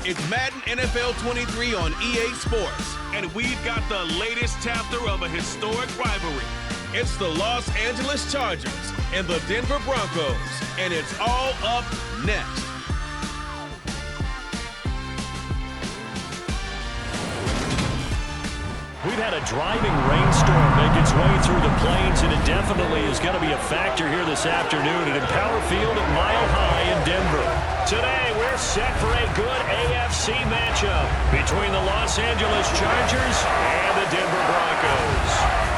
It's Madden NFL 23 on EA Sports. And we've got the latest chapter of a historic rivalry. It's the Los Angeles Chargers and the Denver Broncos. And it's all up next. We've had a driving rainstorm make its way through the plains, and it definitely is going to be a factor here this afternoon at Empower Field at Mile High in Denver. Today, we're set for a good AFC matchup between the Los Angeles Chargers and the Denver Broncos.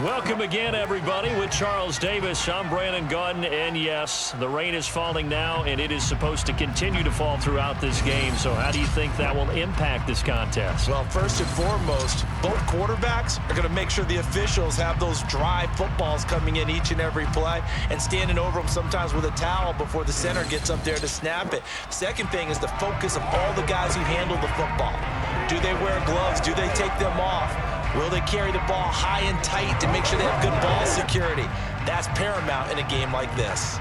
Welcome again, everybody. With Charles Davis, I'm Brandon Gaudin, and yes, the rain is falling now, and it is supposed to continue to fall throughout this game. So how do you think that will impact this contest? Well, first and foremost, both quarterbacks are going to make sure the officials have those dry footballs coming in each and every play and standing over them sometimes with a towel before the center gets up there to snap it. Second thing is the focus of all the guys who handle the football. Do they wear gloves? Do they take them off? Will they carry the ball high and tight to make sure they have good ball security? That's paramount in a game like this.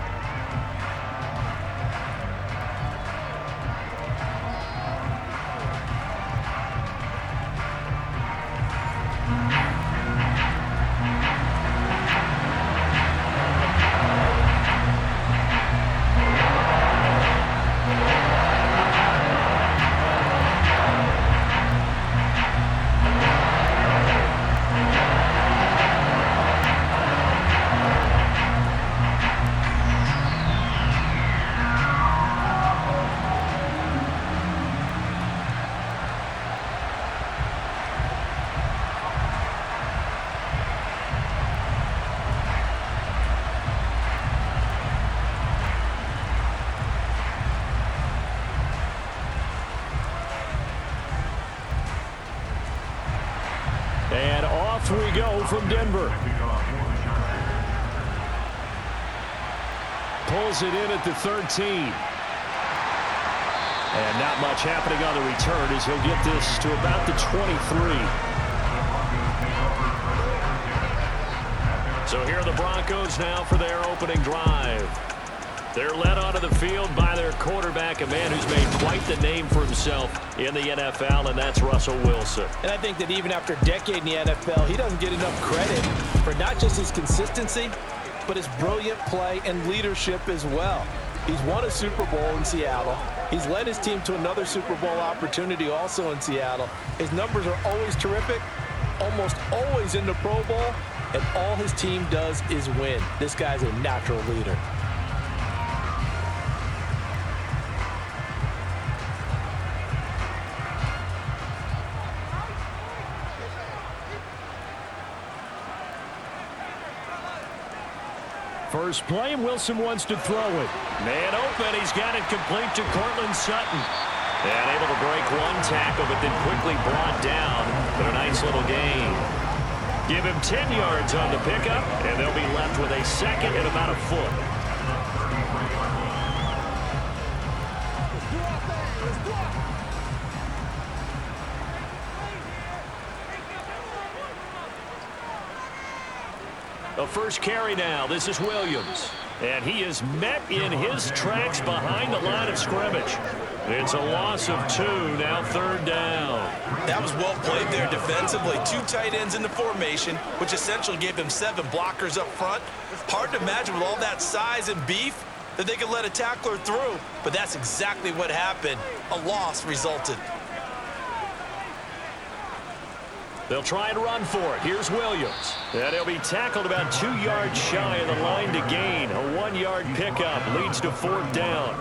And off we go from Denver. Pulls it in at the 13. And not much happening on the return as he'll get this to about the 23. So here are the Broncos now for their opening drive. They're led onto the field by their quarterback, a man who's made quite the name for himself in the NFL, and that's Russell Wilson. And I think that even after a decade in the NFL, he doesn't get enough credit for not just his consistency, but his brilliant play and leadership as well. He's won a Super Bowl in Seattle. He's led his team to another Super Bowl opportunity also in Seattle. His numbers are always terrific, almost always in the Pro Bowl, and all his team does is win. This guy's a natural leader. First play, Wilson wants to throw it. Man open, he's got it complete to Cortland Sutton. And able to break one tackle, but then quickly brought down. But a nice little gain. Give him 10 yards on the pickup, and they'll be left with a second and about a foot. A first carry now. This is Williams. And he is met in his tracks behind the line of scrimmage. It's a loss of 2, now third down. That was well played there defensively. 2 tight ends in the formation, which essentially gave them 7 blockers up front. Hard to imagine with all that size and beef that they could let a tackler through, but that's exactly what happened. A loss resulted. They'll try and run for it. Here's Williams. And he'll be tackled about 2 yards shy of the line to gain. A 1-yard pickup leads to fourth down.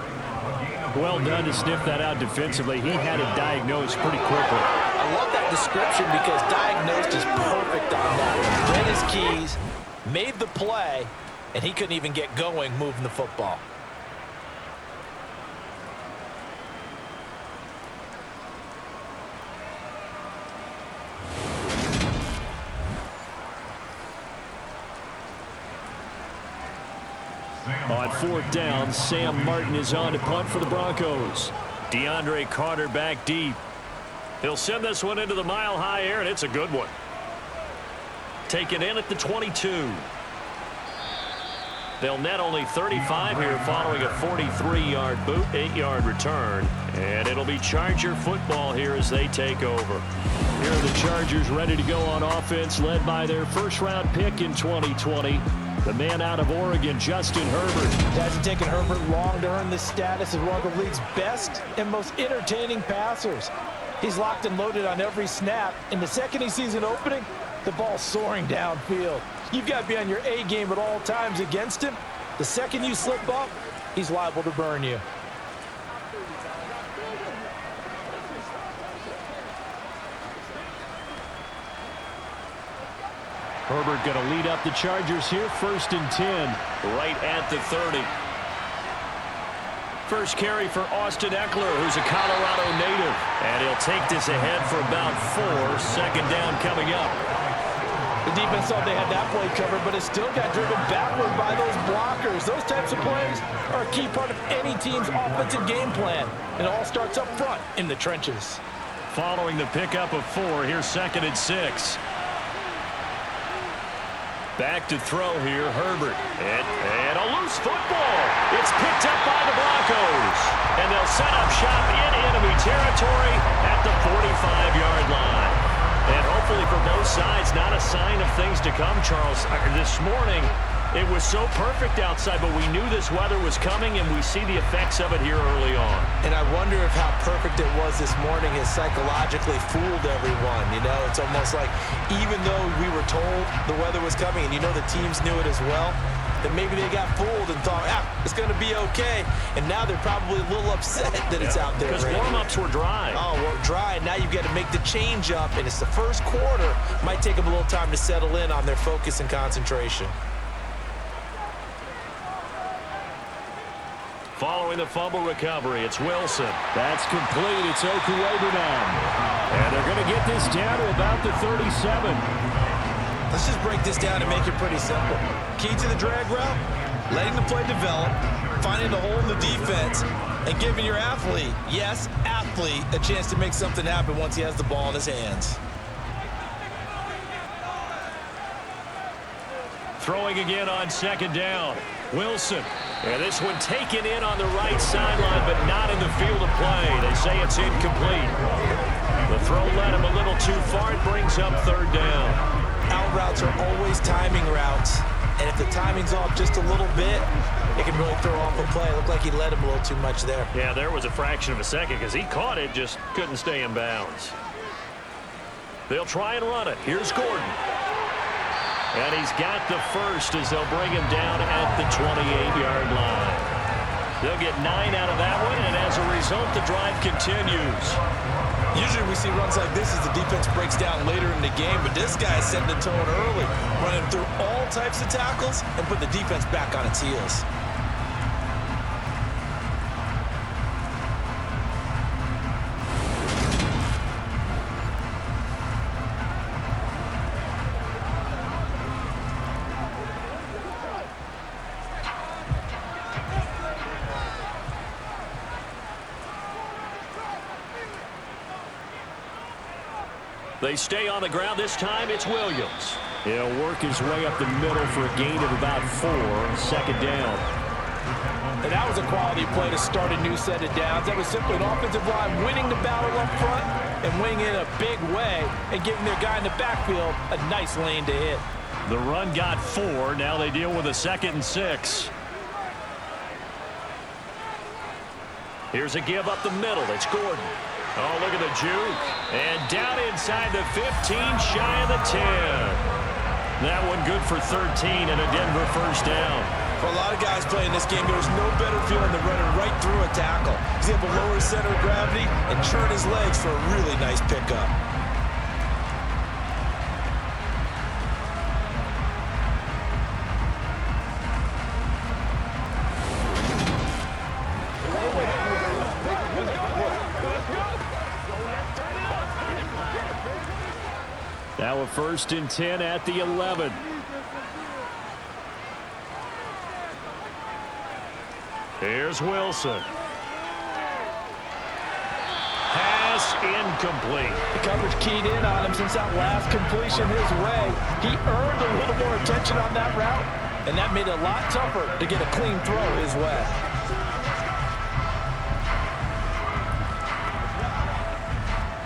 Well done to sniff that out defensively. He had it diagnosed pretty quickly. I love that description because diagnosed is perfect on that. Read his keys, made the play, and he couldn't even get going moving the football. On fourth down, Sam Martin is on to punt for the Broncos. DeAndre Carter back deep. He'll send this one into the mile-high air, and it's a good one. Taken in at the 22. They'll net only 35 here following a 43-yard boot, 8-yard return. And it'll be Charger football here as they take over. Here are the Chargers ready to go on offense, led by their first-round pick in 2020. The man out of Oregon, Justin Herbert. It hasn't taken Herbert long to earn this status as one of the league's best and most entertaining passers. He's locked and loaded on every snap, and the second he sees an opening, the ball's soaring downfield. You've got to be on your A game at all times against him. The second you slip up, he's liable to burn you. Herbert going to lead up the Chargers here, 1st and 10, right at the 30. First carry for Austin Eckler, who's a Colorado native. And he'll take this ahead for about 4. Second down coming up. The defense thought they had that play covered, but it still got driven backward by those blockers. Those types of plays are a key part of any team's offensive game plan. It all starts up front in the trenches. Following the pickup of 4, here's 2nd and 6. Back to throw here, Herbert. And a loose football. It's picked up by the Broncos. And they'll set up shop in enemy territory at the 45-yard line. And hopefully for both sides, not a sign of things to come, Charles. This morning, it was so perfect outside, but we knew this weather was coming, and we see the effects of it here early on. And I wonder if how perfect it was this morning has psychologically fooled everyone. You know, it's almost like even though we were told the weather was coming, and you know the teams knew it as well, that maybe they got fooled and thought, it's going to be okay. And now they're probably a little upset that it's out there. Because warm-ups were dry. Oh, well, dry. Now you've got to make the change up, and it's the first quarter. Might take them a little time to settle in on their focus and concentration. Following the fumble recovery, it's Wilson. That's complete. It's Okuegbunam. And they're going to get this down to about the 37. Let's just break this down and make it pretty simple. Key to the drag route, letting the play develop, finding the hole in the defense, and giving your athlete, yes, athlete, a chance to make something happen once he has the ball in his hands. Throwing again on 2nd down. Wilson. And this one taken in on the right sideline, but not in the field of play. They say it's incomplete. The throw led him a little too far. It brings up 3rd down. Out routes are always timing routes, and if the timing's off just a little bit, it can really throw off a play. It looked like he led him a little too much there. Yeah, there was a fraction of a second because he caught it, just couldn't stay in bounds. They'll try and run it. Here's Gordon. And he's got the first as they'll bring him down at the 28-yard line. They'll get 9 out of that one, and as a result, the drive continues. Usually we see runs like this as the defense breaks down later in the game, but this guy is setting the tone early, running through all types of tackles and putting the defense back on its heels. They stay on the ground. This time it's Williams. He'll work his way up the middle for a gain of about 4. 2nd down. And that was a quality play to start a new set of downs. That was simply an offensive line winning the battle up front and winning in a big way and giving their guy in the backfield a nice lane to hit. The run got 4. Now they deal with a 2nd and 6. Here's a give up the middle. It's Gordon. Oh, look at the juke. And down inside the 15, shy of the 10. That one good for 13 and a Denver first down. For a lot of guys playing this game, there's no better feeling than running right through a tackle. He's able to lower his center of gravity and churn his legs for a really nice pickup. Now a 1st and 10 at the 11. Here's Wilson. Pass incomplete. The coverage keyed in on him since that last completion his way. He earned a little more attention on that route, And that made it a lot tougher to get a clean throw his way.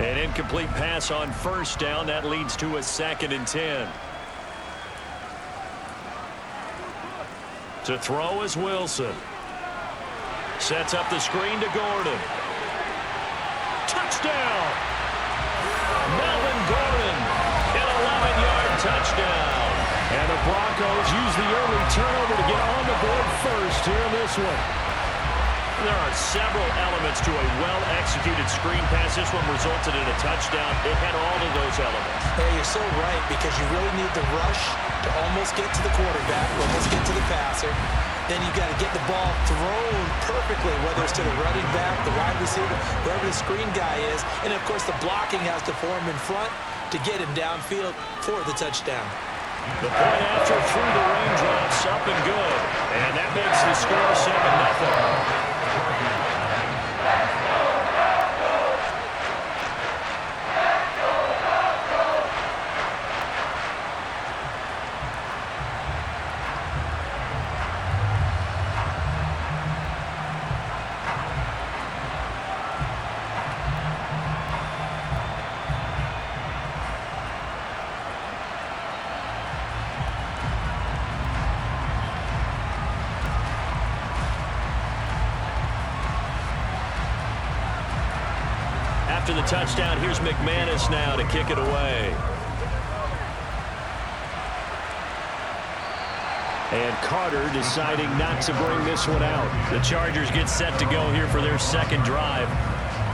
An incomplete pass on first down. That leads to a 2nd and 10. To throw is Wilson. Sets up the screen to Gordon. Touchdown! Melvin Gordon, an 11-yard touchdown. And the Broncos use the early turnover to get on the board first here in this one. There are several elements to a well-executed screen pass. This one resulted in a touchdown. It had all of those elements. Hey, you're so right, because you really need the rush to almost get to the quarterback, almost get to the passer. Then you've got to get the ball thrown perfectly, whether it's to the running back, the wide receiver, wherever the screen guy is. And, of course, the blocking has to form in front to get him downfield for the touchdown. The point after through the raindrops, up and good. And that makes the score 7-0. After the touchdown, here's McManus now to kick it away. And Carter deciding not to bring this one out. The Chargers get set to go here for their second drive.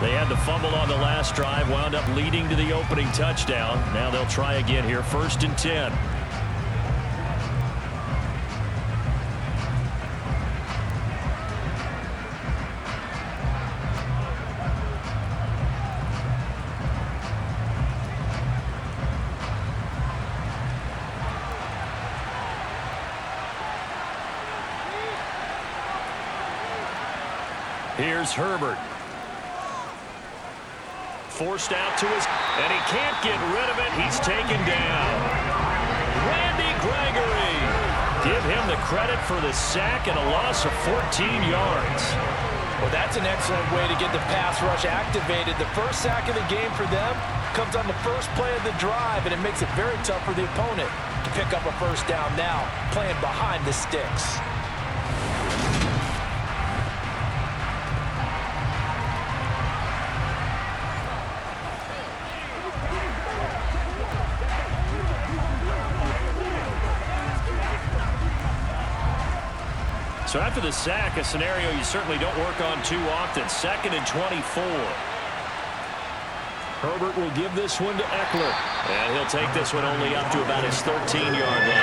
They had the fumble on the last drive, wound up leading to the opening touchdown. Now they'll try again here, 1st and 10. Here's Herbert. Forced out to his, and he can't get rid of it. He's taken down. Randy Gregory. Give him the credit for the sack and a loss of 14 yards. Well, that's an excellent way to get the pass rush activated. The first sack of the game for them comes on the first play of the drive, and it makes it very tough for the opponent to pick up a first down now, playing behind the sticks. So after the sack, a scenario you certainly don't work on too often. 2nd and 24. Herbert will give this one to Eckler. And he'll take this one only up to about his 13-yard line.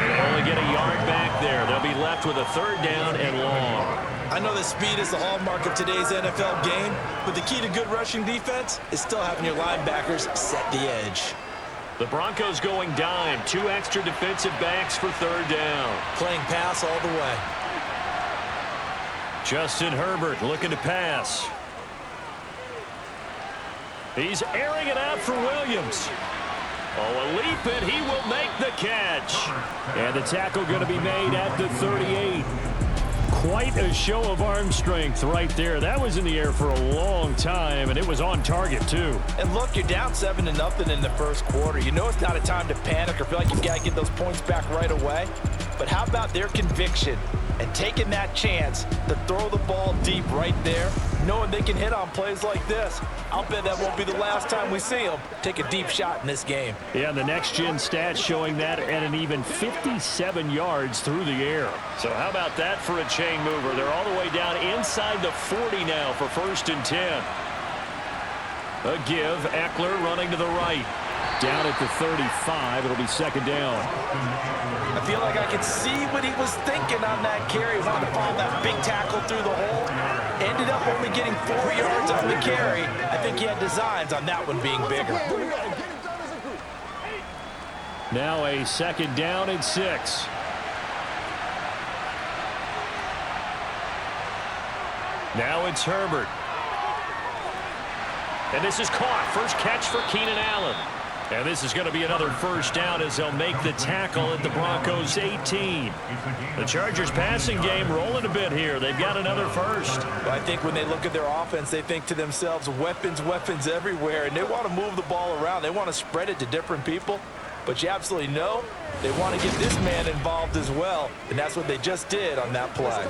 And they only get a yard back there. They'll be left with a 3rd down and long. I know that speed is the hallmark of today's NFL game, but the key to good rushing defense is still having your linebackers set the edge. The Broncos going dime. 2 extra defensive backs for 3rd down. Playing pass all the way. Justin Herbert looking to pass. He's airing it out for Williams. Oh, a leap, and he will make the catch. And the tackle going to be made at the 38. Quite a show of arm strength right there. That was in the air for a long time, and it was on target, too. And look, you're down 7-0 in the first quarter. You know it's not a time to panic or feel like you've got to get those points back right away. But how about their conviction and taking that chance to throw the ball deep right there, knowing they can hit on plays like this? I'll bet that won't be the last time we see them take a deep shot in this game. Yeah, the next-gen stats showing that at an even 57 yards through the air. So how about that for a chain mover? They're all the way down inside the 40 now for 1st and 10. A give, Eckler running to the right. Down at the 35, it'll be 2nd down. I feel like I could see what he was thinking on that carry. He wanted to follow that big tackle through the hole. Ended up only getting 4 yards on the carry. I think he had designs on that one being bigger. Now a 2nd down and 6. Now it's Herbert. And this is caught. First catch for Keenan Allen. And this is going to be another first down as they'll make the tackle at the Broncos 18. The Chargers passing game rolling a bit here. They've got another first. Well, I think when they look at their offense, they think to themselves, weapons, weapons everywhere, and they want to move the ball around. They want to spread it to different people. But you absolutely know they want to get this man involved as well, and that's what they just did on that play.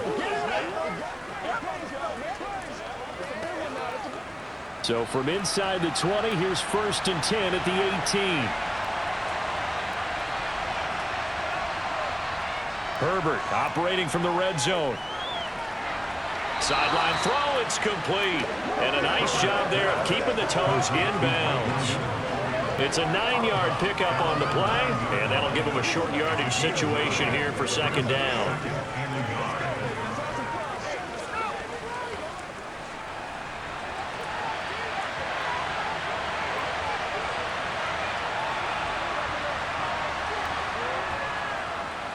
So from inside the 20, here's 1st and 10 at the 18. Herbert operating from the red zone. Sideline throw, it's complete. And a nice job there of keeping the toes inbounds. It's a 9-yard pickup on the play, and that'll give him a short yardage situation here for 2nd down.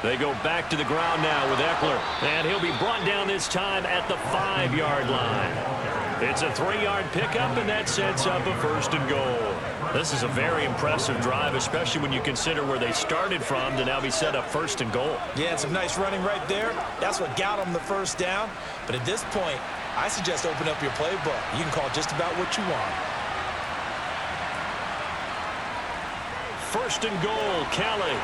They go back to the ground now with Eckler, and he'll be brought down this time at the 5-yard line. It's a 3-yard pickup, and that sets up a 1st and goal. This is a very impressive drive, especially when you consider where they started from to now be set up 1st and goal. Yeah, some nice running right there. That's what got them the first down. But at this point, I suggest open up your playbook. You can call just about what you want. 1st and goal, Kelly.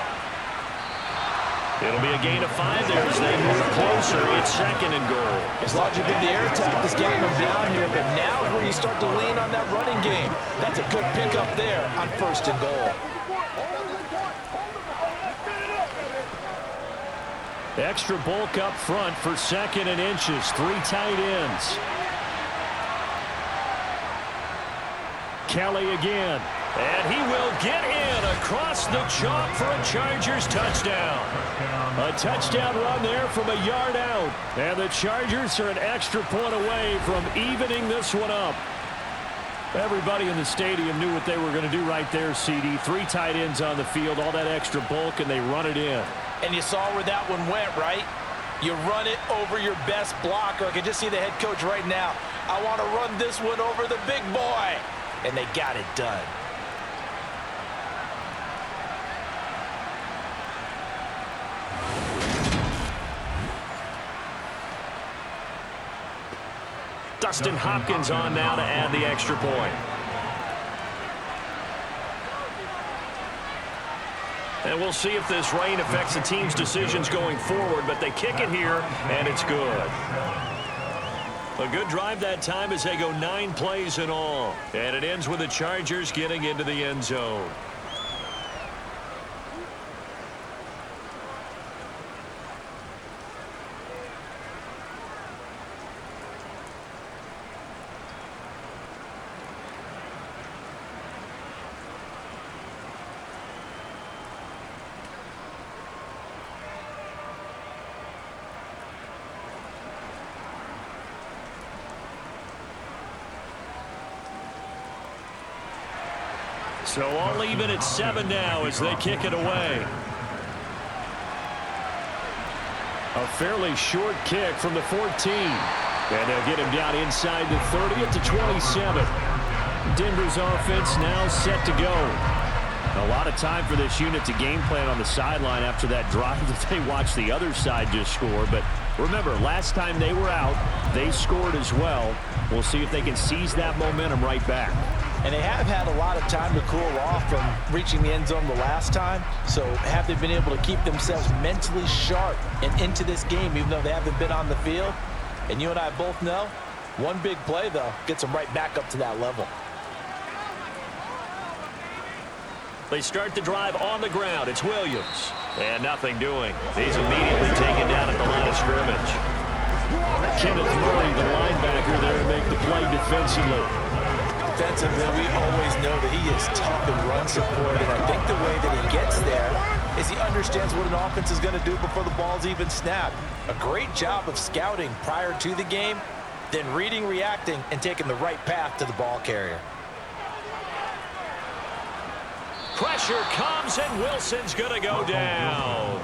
It'll be a gain of 5 there as they move closer. It's 2nd and goal. As long as you get the air attack is getting them down here, but now is where you start to lean on that running game. That's a good pickup there on 1st and goal. Extra bulk up front for 2nd and inches. 3 tight ends. Kelly again. And he will get in across the chalk for a Chargers touchdown. A touchdown run there from a yard out. And the Chargers are an extra point away from evening this one up. Everybody in the stadium knew what they were going to do right there, CD. 3 tight ends on the field, all that extra bulk, and they run it in. And you saw where that one went, right? You run it over your best blocker. I can just see the head coach right now. I want to run this one over the big boy. And they got it done. Dustin Hopkins on now to add the extra point. And we'll see if this rain affects the team's decisions going forward, but they kick it here, and it's good. A good drive that time as they go 9 plays in all. And it ends with the Chargers getting into the end zone. So all even at 7 now as they kick it away. A fairly short kick from the 14. And they'll get him down inside the 30 at the 27. Denver's offense now set to go. A lot of time for this unit to game plan on the sideline after that drive that they watched the other side just score. But remember, last time they were out, they scored as well. We'll see if they can seize that momentum right back. And they have had a lot of time to cool off from reaching the end zone the last time. So have they been able to keep themselves mentally sharp and into this game, even though they haven't been on the field? And you and I both know, one big play, though, gets them right back up to that level. They start the drive on the ground. It's Williams. And nothing doing. He's immediately taken down at the line of scrimmage. Kenneth Murray, the linebacker, there to make the play defensively. Defensively, we always know that he is tough in run support, and I think the way that he gets there is he understands what an offense is going to do before the ball's even snapped. A great job of scouting prior to the game, then reading, reacting, and taking the right path to the ball carrier. Pressure comes, and Wilson's going to go down.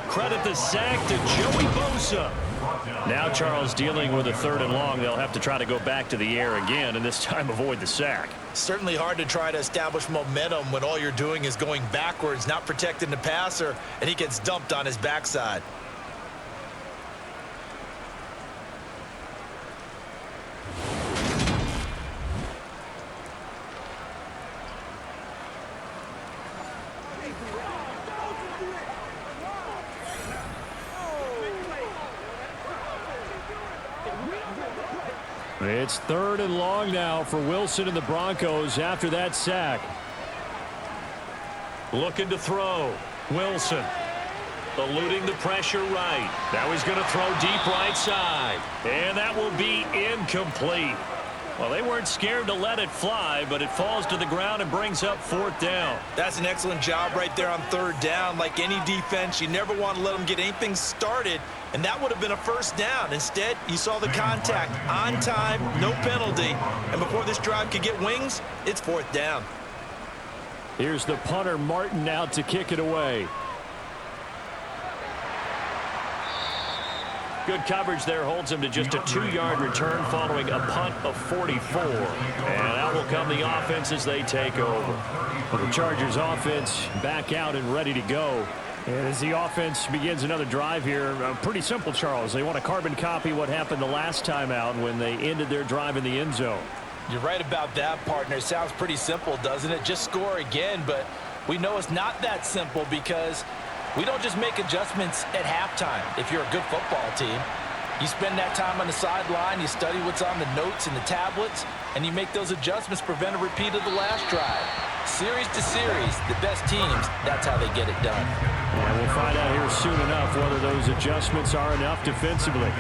Credit the sack to Joey Bosa. Now Charles dealing with a 3rd and long. They'll have to try to go back to the air again, and this time avoid the sack. Certainly hard to try to establish momentum when all you're doing is going backwards, not protecting the passer, and he gets dumped on his backside. It's 3rd and long now for Wilson and the Broncos after that sack. Looking to throw. Wilson eluding the pressure right. Now he's going to throw deep right side. And that will be incomplete. Well, they weren't scared to let it fly, but it falls to the ground and brings up 4th down. That's an excellent job right there on 3rd down. Like any defense, you never want to let them get anything started, and that would have been a 1st down. Instead, you saw the contact on time, no penalty, and before this drive could get wings, it's 4th down. Here's the punter, Martin, out to kick it away. Good coverage there, holds him to just a 2-yard return following a punt of 44. And out will come the offense as they take over. Well, the Chargers offense back out and ready to go. And as the offense begins another drive here, pretty simple, Charles. They want to carbon copy what happened the last time out when they ended their drive in the end zone. You're right about that, partner. It sounds pretty simple, doesn't it? Just score again, but we know it's not that simple because we don't just make adjustments at halftime. If you're a good football team, you spend that time on the sideline, you study what's on the notes and the tablets, and you make those adjustments, prevent a repeat of the last drive. Series to series, the best teams, that's how they get it done. And we'll find out here soon enough whether those adjustments are enough defensively.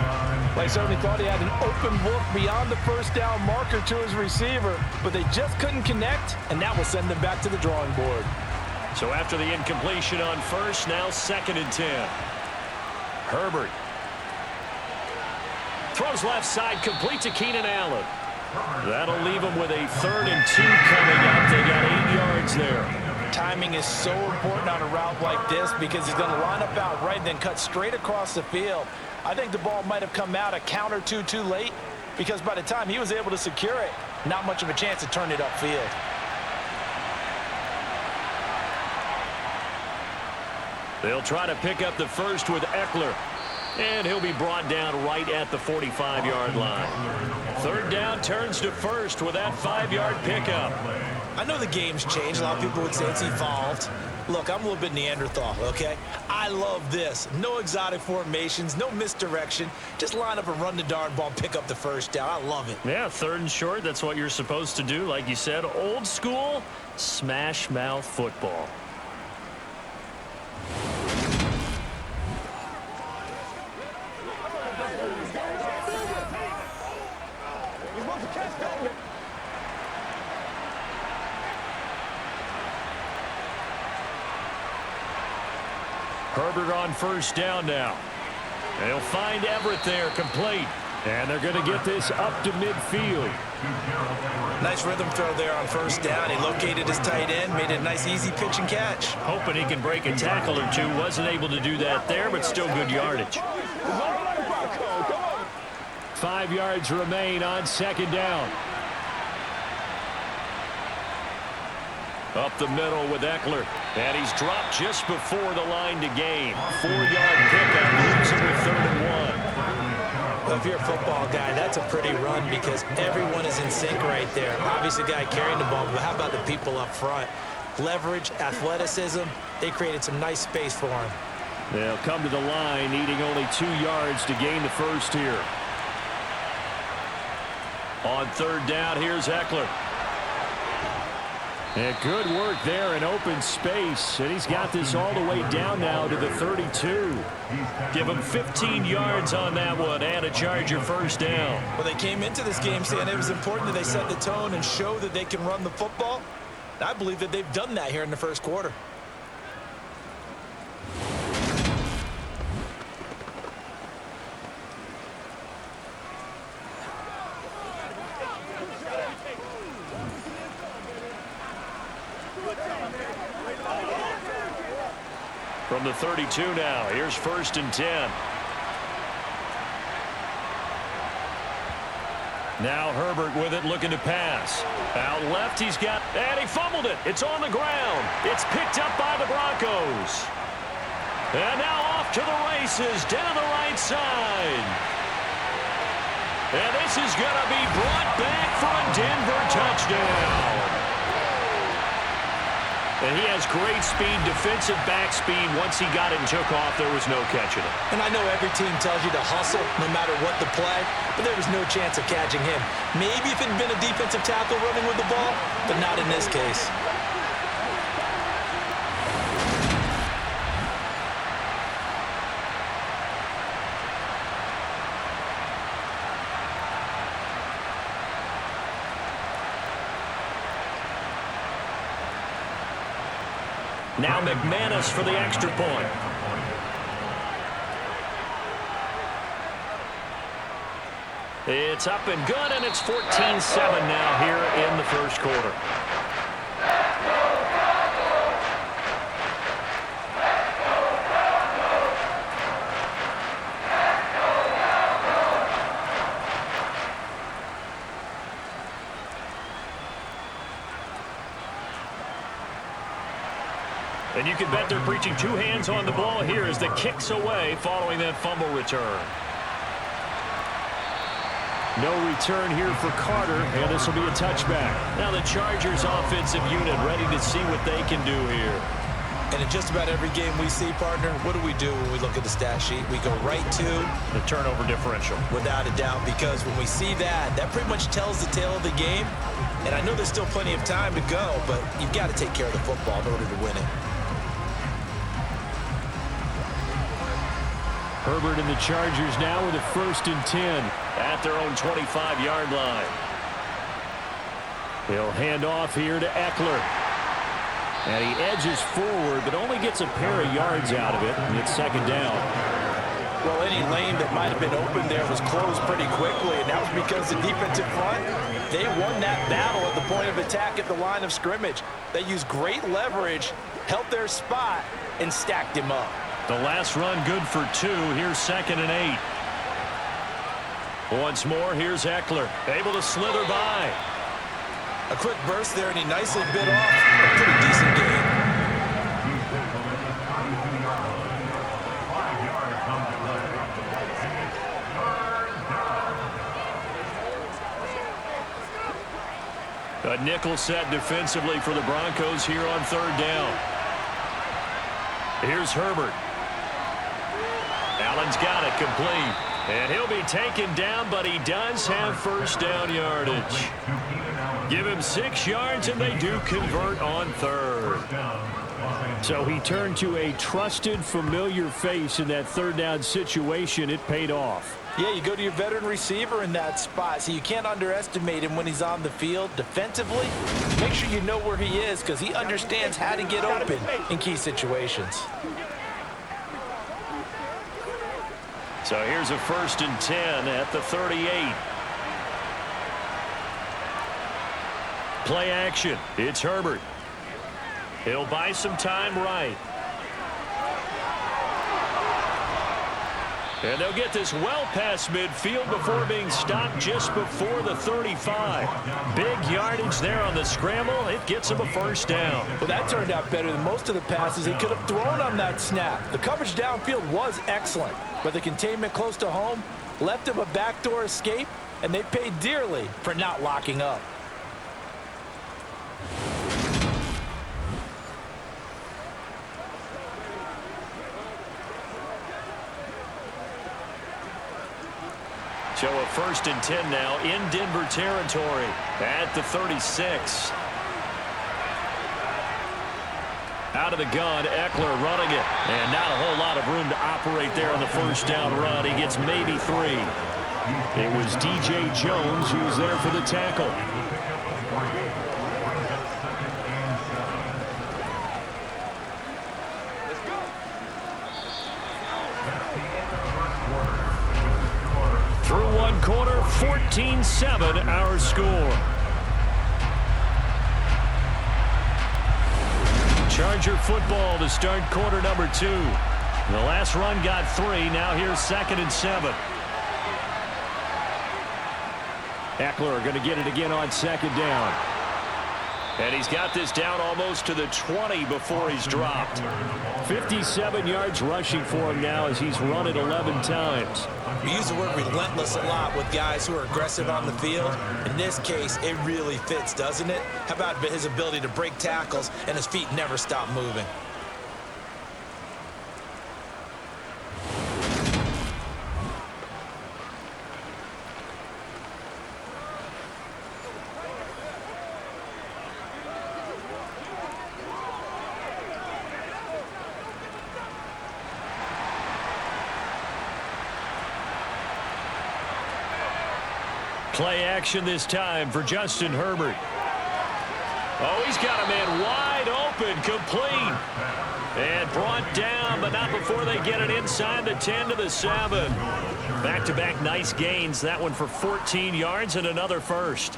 Well, I certainly thought he had an open look beyond the 1st down marker to his receiver, but they just couldn't connect, and that will send them back to the drawing board. So after the incompletion on 1st, now 2nd and 10. Herbert throws left side, complete to Keenan Allen. That'll leave him with a 3rd and 2 coming up. They got 8 yards there. Timing is so important on a route like this because he's going to line up out right, then cut straight across the field. I think the ball might have come out a count or two too late because by the time he was able to secure it, not much of a chance to turn it upfield. They'll try to pick up the 1st with Eckler. And he'll be brought down right at the 45-yard line. 3rd down turns to 1st with that 5-yard pickup. I know the game's changed. A lot of people would say it's evolved. Look, I'm a little bit Neanderthal, okay? I love this. No exotic formations, no misdirection. Just line up and run the darn ball, pick up the 1st down. I love it. Yeah, 3rd and short, that's what you're supposed to do. Like you said, old school, smash mouth football. Herbert on 1st down now. They'll find Everett there, complete. And they're going to get this up to midfield. Nice rhythm throw there on 1st down. He located his tight end, made it a nice easy pitch and catch. Hoping he can break a tackle or two. Wasn't able to do that there, but still good yardage. 5 yards remain on 2nd down. Up the middle with Eckler. And he's dropped just before the line to gain. 4-yard pickup, leaves him with 3rd and 1. Well, if you're a football guy, that's a pretty run because everyone is in sync right there. Obviously, the guy carrying the ball, but how about the people up front? Leverage, athleticism, they created some nice space for him. They'll come to the line, needing only 2 yards to gain the 1st here. On 3rd down, here's Eckler. And good work there in open space. And he's got this all the way down now to the 32. Give him 15 yards on that one and a Charger 1st down. Well, they came into this game saying it was important that they set the tone and show that they can run the football. And I believe that they've done that here in the 1st quarter. From the 32 now, here's 1st and 10. Now Herbert with it, looking to pass. Out left, he's got, and he fumbled it. It's on the ground. It's picked up by the Broncos. And now off to the races, down the right side. And this is going to be brought back for a Denver touchdown. And he has great speed, defensive back speed. Once he got it and took off, there was no catching it. And I know every team tells you to hustle no matter what the play, but there was no chance of catching him. Maybe if it had been a defensive tackle running with the ball, but not in this case. Now McManus for the extra point. It's up and good, and it's 14-7 now here in the first quarter. And you can bet they're preaching two hands on the ball here as the kick's away following that fumble return. No return here for Carter, and this will be a touchback. Now the Chargers offensive unit ready to see what they can do here. And in just about every game we see, partner, what do we do when we look at the stat sheet? We go right to the turnover differential. Without a doubt, because when we see that, that pretty much tells the tale of the game. And I know there's still plenty of time to go, but you've got to take care of the football in order to win it. Herbert and the Chargers now with a 1st and 10 at their own 25-yard line. He'll hand off here to Eckler. And he edges forward, but only gets a pair of yards out of it, and it's 2nd down. Well, any lane that might have been open there was closed pretty quickly, and that was because the defensive front, they won that battle at the point of attack at the line of scrimmage. They used great leverage, held their spot, and stacked him up. The last run good for 2. Here's 2nd and 8. Once more, here's Eckler, able to slither by. A quick burst there, and he nicely bit off a pretty decent gain. A nickel set defensively for the Broncos here on 3rd down. Here's Herbert. Allen's got it complete. And he'll be taken down, but he does have 1st down yardage. Give him 6 yards, and they do convert on 3rd. So he turned to a trusted, familiar face in that 3rd down situation. It paid off. Yeah, you go to your veteran receiver in that spot, so you can't underestimate him when he's on the field. Defensively, make sure you know where he is because he understands how to get open in key situations. So here's a 1st and 10 at the 38. Play action. It's Herbert. He'll buy some time right. And they'll get this well past midfield before being stopped just before the 35. Big yardage there on the scramble. It gets him a 1st down. Well, that turned out better than most of the passes he could have thrown on that snap. The coverage downfield was excellent, but the containment close to home left him a backdoor escape, and they paid dearly for not locking up. So a 1st and 10 now in Denver territory at the 36. Out of the gun, Eckler running it. And not a whole lot of room to operate there on the 1st down run. He gets maybe 3. It was DJ Jones who's there for the tackle. Through 1 quarter, 14-7 our score. Charger football to start quarter number 2. The last run got 3. Now here's 2nd and 7. Eckler going to get it again on second down. And he's got this down almost to the 20 before he's dropped. 57 yards rushing for him now as he's run it 11 times. We use the word relentless a lot with guys who are aggressive on the field. In this case, it really fits, doesn't it? How about his ability to break tackles and his feet never stop moving? Play action this time for Justin Herbert. Oh, he's got a man wide open, complete. And brought down, but not before they get it inside the 10 to the 7. Back-to-back nice gains. That one for 14 yards and another first.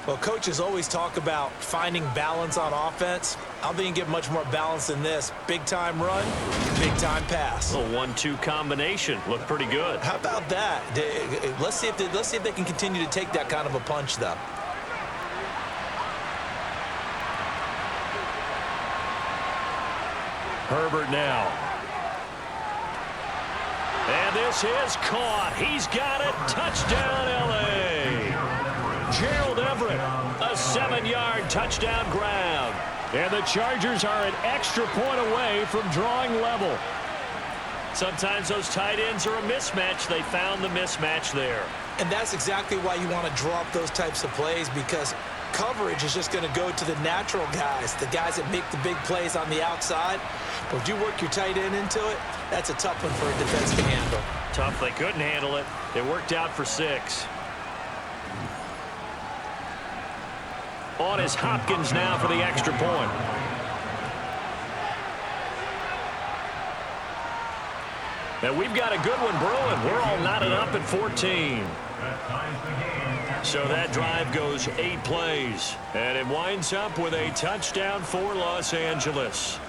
Well, coaches always talk about finding balance on offense. I don't think you get much more balance than this. Big-time run, big-time pass. A 1-2 combination. Looked pretty good. How about that? Let's see if they can continue to take that kind of a punch, though. Herbert now. And this is caught. He's got it. Touchdown, L.A. Gerald Everett, a 7-yard touchdown grab. And the Chargers are an extra point away from drawing level. Sometimes those tight ends are a mismatch. They found the mismatch there. And that's exactly why you want to draw up those types of plays, because coverage is just going to go to the natural guys, the guys that make the big plays on the outside. But if you work your tight end into it, that's a tough one for a defense to handle. Tough. They couldn't handle it. It worked out for 6. On is Hopkins now for the extra point. And we've got a good one brewing. We're all knotted up at 14. So that drive goes 8 plays. And it winds up with a touchdown for Los Angeles.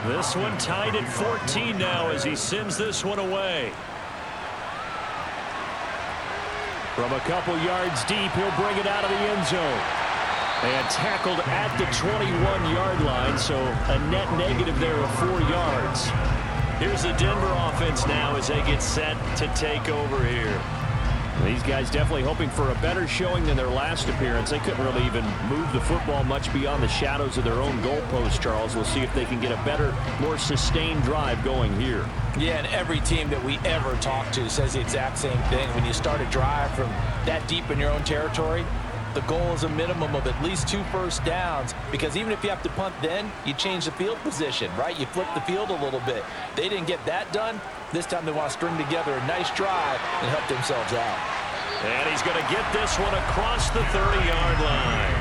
This one tied at 14 now as he sends this one away. From a couple yards deep, he'll bring it out of the end zone. And tackled at the 21-yard line, so a net negative there of 4 yards. Here's the Denver offense now as they get set to take over here. These guys definitely hoping for a better showing than their last appearance. They couldn't really even move the football much beyond the shadows of their own goalpost, Charles. We'll see if they can get a better, more sustained drive going here. Yeah, and every team that we ever talk to says the exact same thing. When you start a drive from that deep in your own territory, the goal is a minimum of at least 2 first downs, because even if you have to punt then, you change the field position, right? You flip the field a little bit. They didn't get that done. This time they want to string together a nice drive and help themselves out. And he's going to get this one across the 30-yard line.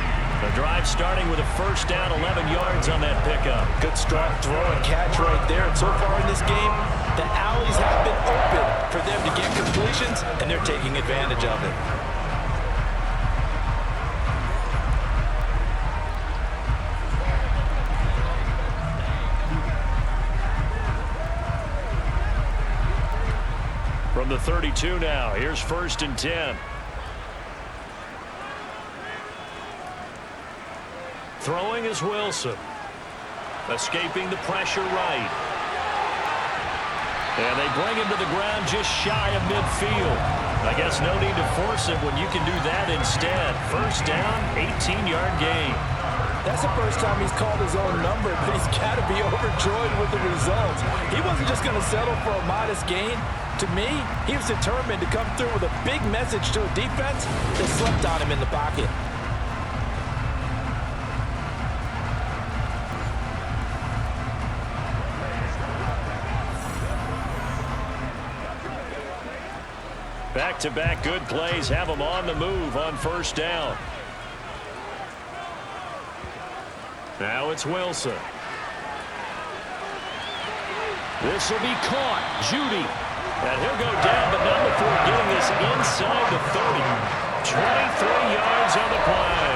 The drive starting with a first down, 11 yards on that pickup. Good strong throw and catch right there. And so far in this game, the alleys have been open for them to get completions, and they're taking advantage of it. From the 32 now, here's 1st and 10. Throwing is Wilson. Escaping the pressure right. And they bring him to the ground just shy of midfield. I guess no need to force it when you can do that instead. First down, 18-yard gain. That's the first time he's called his own number, but he's got to be overjoyed with the results. He wasn't just going to settle for a modest gain. To me, he was determined to come through with a big message to a defense that slept on him in the pocket. Back-to-back good plays have him on the move on first down. Now it's Wilson. This will be caught. Judy. And he'll go down, but not before getting this inside the 30. 23 yards on the play.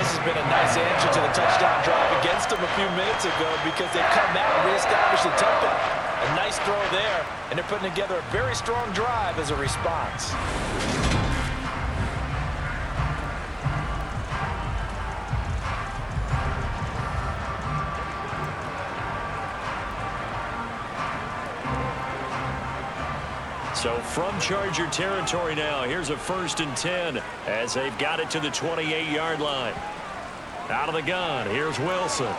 This has been a nice answer to the touchdown drive against them a few minutes ago because they come out and reestablish the tempo. A nice throw there, and they're putting together a very strong drive as a response. So from Charger territory now, here's a 1st and 10 as they've got it to the 28-yard line. Out of the gun, here's Wilson.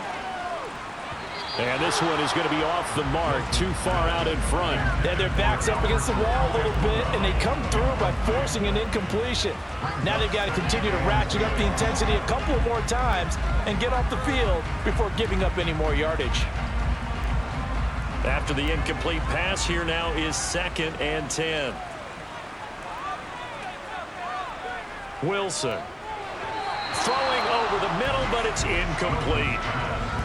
And this one is going to be off the mark, too far out in front. And their back's up against the wall a little bit, and they come through by forcing an incompletion. Now they've got to continue to ratchet up the intensity a couple of more times and get off the field before giving up any more yardage. After the incomplete pass, here now is 2nd and 10. Wilson. Throwing over the middle, but it's incomplete.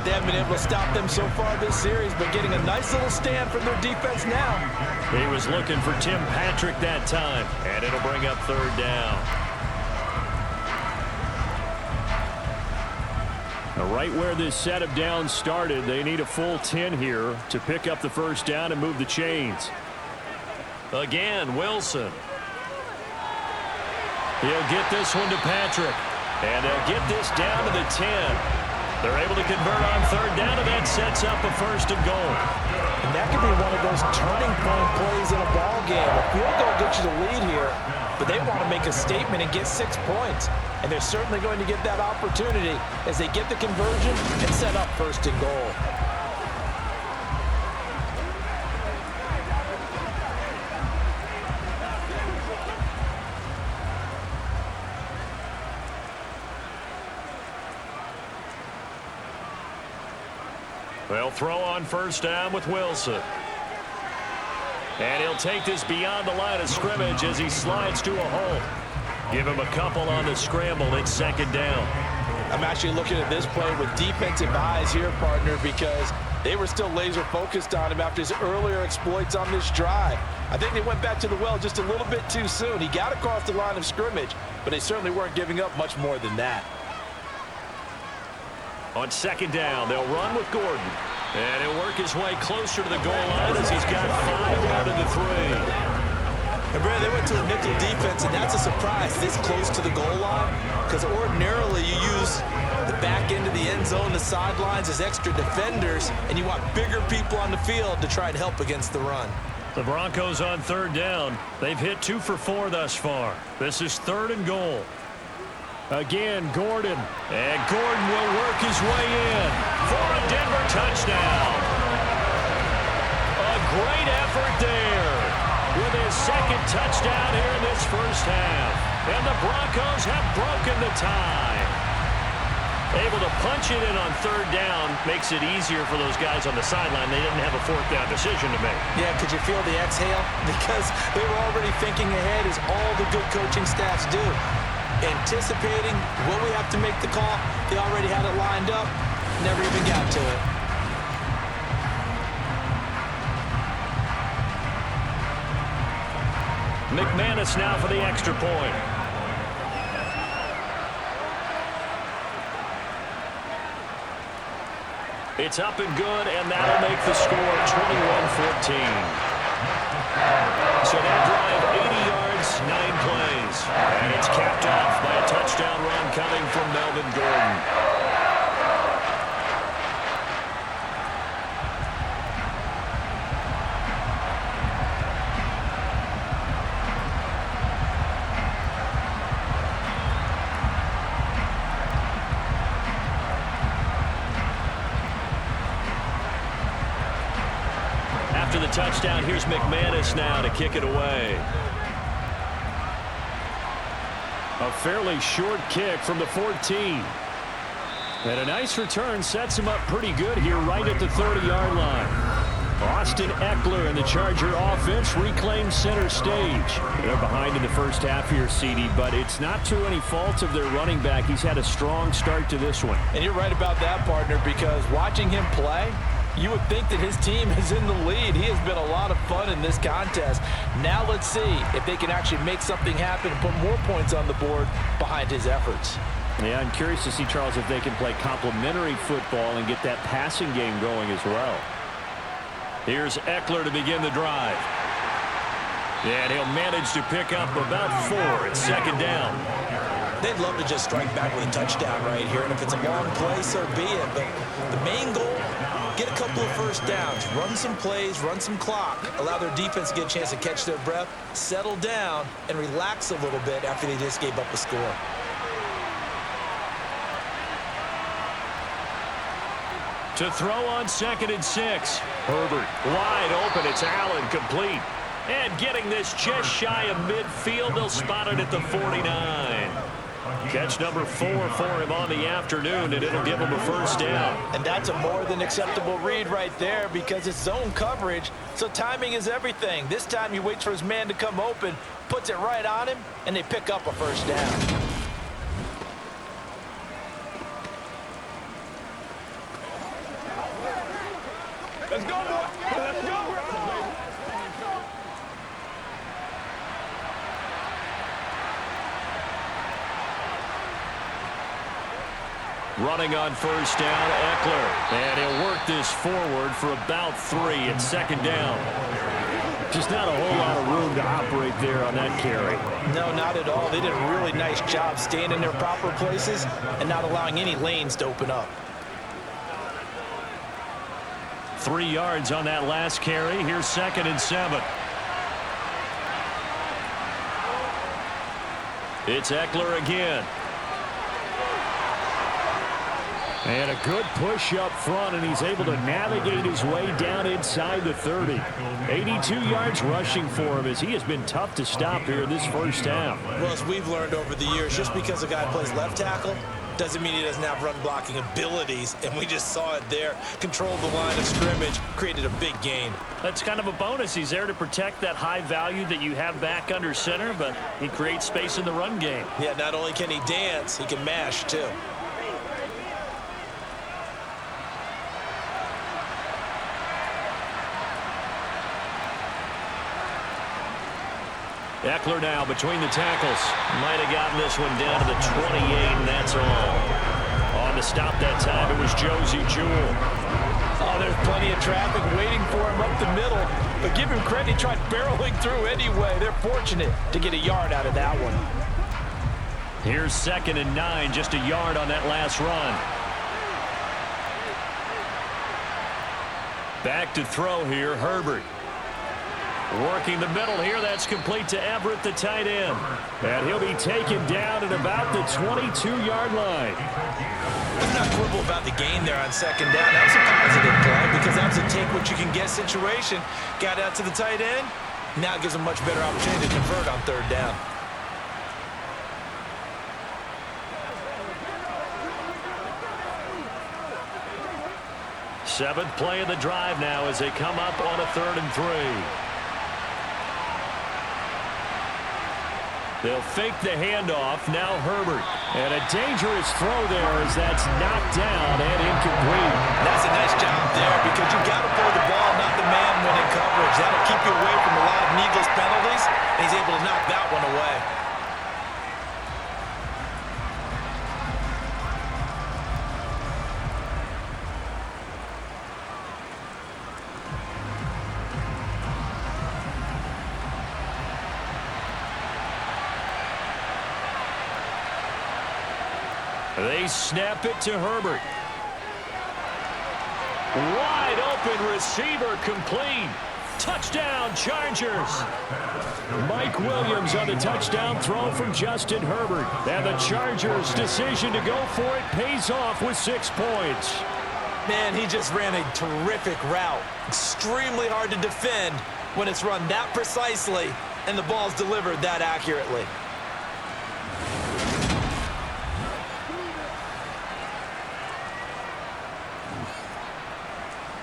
They haven't been able to stop them so far this series, but getting a nice little stand from their defense now. He was looking for Tim Patrick that time, and it'll bring up 3rd down. Now, right where this set of downs started, they need a full 10 here to pick up the 1st down and move the chains. Again, Wilson. He'll get this one to Patrick, and they'll get this down to the 10. They're able to convert on 3rd down, and that sets up a 1st and goal. And that could be one of those turning point plays in a ball game. A field goal gets you the lead here, but they want to make a statement and get 6 points. And they're certainly going to get that opportunity as they get the conversion and set up 1st and goal. They'll throw on 1st down with Wilson. And he'll take this beyond the line of scrimmage as he slides to a hole. Give him a couple on the scramble. It's 2nd down. I'm actually looking at this play with defensive eyes here, partner, because they were still laser focused on him after his earlier exploits on this drive. I think they went back to the well just a little bit too soon. He got across the line of scrimmage, but they certainly weren't giving up much more than that. On 2nd down, they'll run with Gordon. And he'll work his way closer to the goal line as he's got 5 out of the 3. And Brad, they went to a nickel defense, and that's a surprise this close to the goal line, because ordinarily you use the back end of the end zone, the sidelines as extra defenders, and you want bigger people on the field to try and help against the run. The Broncos on 3rd down. They've hit 2 for 4 thus far. This is 3rd and goal. Again, Gordon. And Gordon will work his way in for a Denver touchdown. A great effort there with his 2nd touchdown here in this 1st half. And the Broncos have broken the tie. Able to punch it in on 3rd down makes it easier for those guys on the sideline. They didn't have a 4th down decision to make. Yeah, could you feel the exhale? Because they were already thinking ahead, as all the good coaching staffs do. Anticipating what we have to make the call. They already had it lined up. Never even got to it. McManus now for the extra point. It's up and good, and that'll make the score 21-14. So that drive, 80 yards, 9 plays. And it's capped off by a touchdown run coming from Melvin Gordon. After the touchdown, here's McManus now to kick it away. A fairly short kick from the 14. And a nice return sets him up pretty good here right at the 30-yard line. Austin Eckler and the Charger offense reclaim center stage. They're behind in the first half here, CD, but it's not through any fault of their running back. He's had a strong start to this one. And you're right about that, partner, because watching him play, you would think that his team is in the lead. He has been a lot of fun in this contest. Now let's see if they can actually make something happen and put more points on the board behind his efforts. Yeah, I'm curious to see, Charles, if they can play complementary football and get that passing game going as well. Here's Eckler to begin the drive. And he'll manage to pick up about 4. It's second down. They'd love to just strike back with a touchdown right here, and if it's a long play, so be it. But the main goal, get a couple of first downs, run some plays, run some clock, allow their defense to get a chance to catch their breath, settle down, and relax a little bit after they just gave up a score. To throw on 2nd and 6. Herbert wide open. It's Allen, complete. And getting this just shy of midfield. They'll spot it at the 49. Catch number 4 for him on the afternoon, and it'll give him a first down. And that's a more than acceptable read right there because it's zone coverage, so timing is everything. This time he waits for his man to come open, puts it right on him, and they pick up a first down. Let's go, boy. Let's go. Running on first down, Eckler. And he'll work this forward for about 3 at second down. Just not a whole lot of room to operate there on that carry. No, not at all. They did a really nice job staying in their proper places and not allowing any lanes to open up. 3 yards on that last carry. Here's 2nd and 7. It's Eckler again. And a good push up front, and he's able to navigate his way down inside the 30. 82 yards rushing for him as he has been tough to stop here in this first half. Well, as we've learned over the years, just because a guy plays left tackle doesn't mean he doesn't have run blocking abilities, and we just saw it there. Controlled the line of scrimmage, created a big gain. That's kind of a bonus. He's there to protect that high value that you have back under center, but he creates space in the run game. Yeah, not only can he dance, he can mash too. Eckler now between the tackles. Might have gotten this one down to the 28, and that's all. On the stop that time, it was Josie Jewell. Oh, there's plenty of traffic waiting for him up the middle. But give him credit, he tried barreling through anyway. They're fortunate to get a yard out of that one. Here's 2nd and 9, just a yard on that last run. Back to throw here, Herbert. Working the middle here, that's complete to Everett, the tight end. And he'll be taken down at about the 22-yard line. Let's not quibble about the gain there on 2nd down. That was a positive play because that was a take-what-you-can-get situation. Got out to the tight end. Now it gives him a much better opportunity to convert on 3rd down. Seventh play of the drive now as they come up on a 3rd and 3. They'll fake the handoff. Now Herbert. And a dangerous throw there as that's knocked down and incomplete. That's a nice job there because you got to throw the ball, not the man when in coverage. That'll keep you away from a lot of needless penalties, and he's able to knock that one away. They snap it to Herbert. Wide open receiver, complete. Touchdown, Chargers. Mike Williams on the touchdown throw from Justin Herbert. And the Chargers' decision to go for it pays off with 6 points. Man, he just ran a terrific route. Extremely hard to defend when it's run that precisely and the ball's delivered that accurately.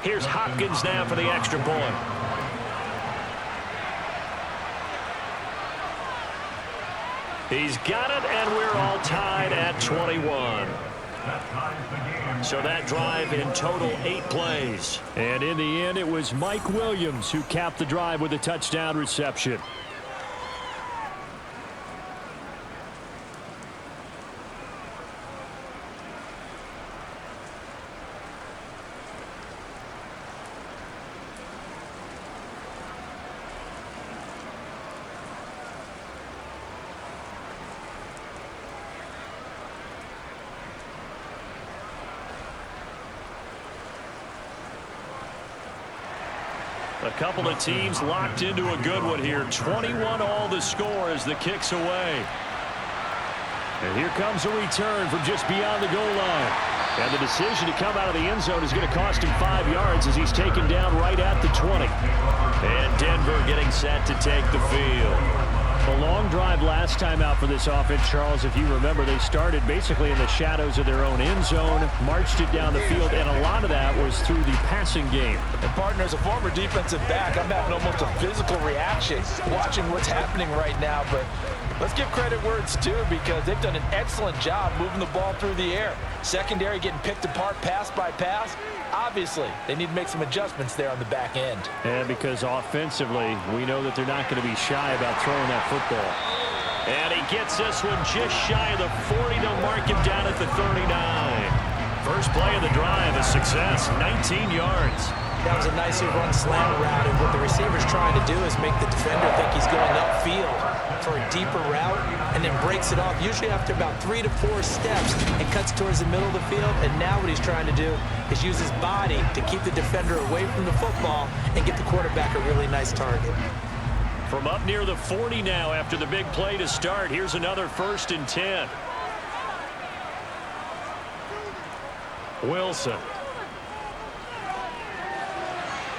Here's Hopkins now for the extra point. He's got it, and we're all tied at 21. So that drive in total 8 plays. And in the end, it was Mike Williams who capped the drive with a touchdown reception. A couple of teams locked into a good one here. 21 all the score as the kick's away. And here comes a return from just beyond the goal line. And the decision to come out of the end zone is going to cost him 5 yards as he's taken down right at the 20. And Denver getting set to take the field. A long drive last time out for this offense, Charles. If you remember, they started basically in the shadows of their own end zone, marched it down the field, and a lot of that was through the passing game. And partner, as a former defensive back, I'm having almost a physical reaction watching what's happening right now. But let's give credit where it's due, because they've done an excellent job moving the ball through the air. Secondary getting picked apart pass by pass. Obviously, they need to make some adjustments there on the back end. And because offensively, we know that they're not going to be shy about throwing that football. And he gets this one just shy of the 40. They'll mark him down at the 39. First play of the drive, a success, 19 yards. That was a nicely run slant route, and what the receiver's trying to do is make the defender think he's going upfield for a deeper route, and then breaks it off, usually after about 3 to 4 steps, and cuts towards the middle of the field. And now what he's trying to do is use his body to keep the defender away from the football and get the quarterback a really nice target. From up near the 40 now after the big play to start, here's another 1st and 10. Wilson.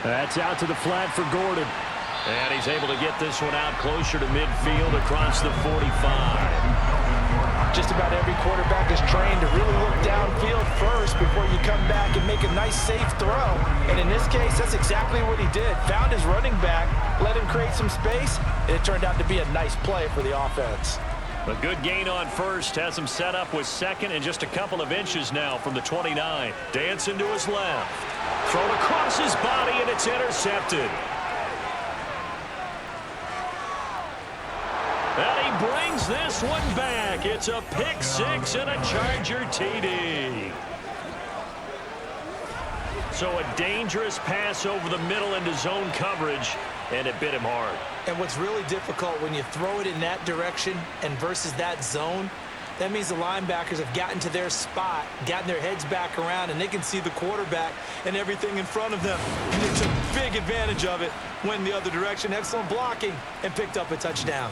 That's out to the flat for Gordon. And he's able to get this one out closer to midfield across the 45. Just about every quarterback is trained to really look downfield first before you come back and make a nice, safe throw. And in this case, that's exactly what he did. Found his running back, let him create some space, and it turned out to be a nice play for the offense. A good gain on first, has him set up with second and just a couple of inches now from the 29. Dancing to his left. Thrown across his body, and it's intercepted. And he brings this one back. It's a pick six and a Charger TD. So a dangerous pass over the middle into zone coverage, and it bit him hard. And what's really difficult when you throw it in that direction and versus that zone, that means the linebackers have gotten to their spot, gotten their heads back around, and they can see the quarterback and everything in front of them. And they took big advantage of it, went in the other direction, excellent blocking, and picked up a touchdown.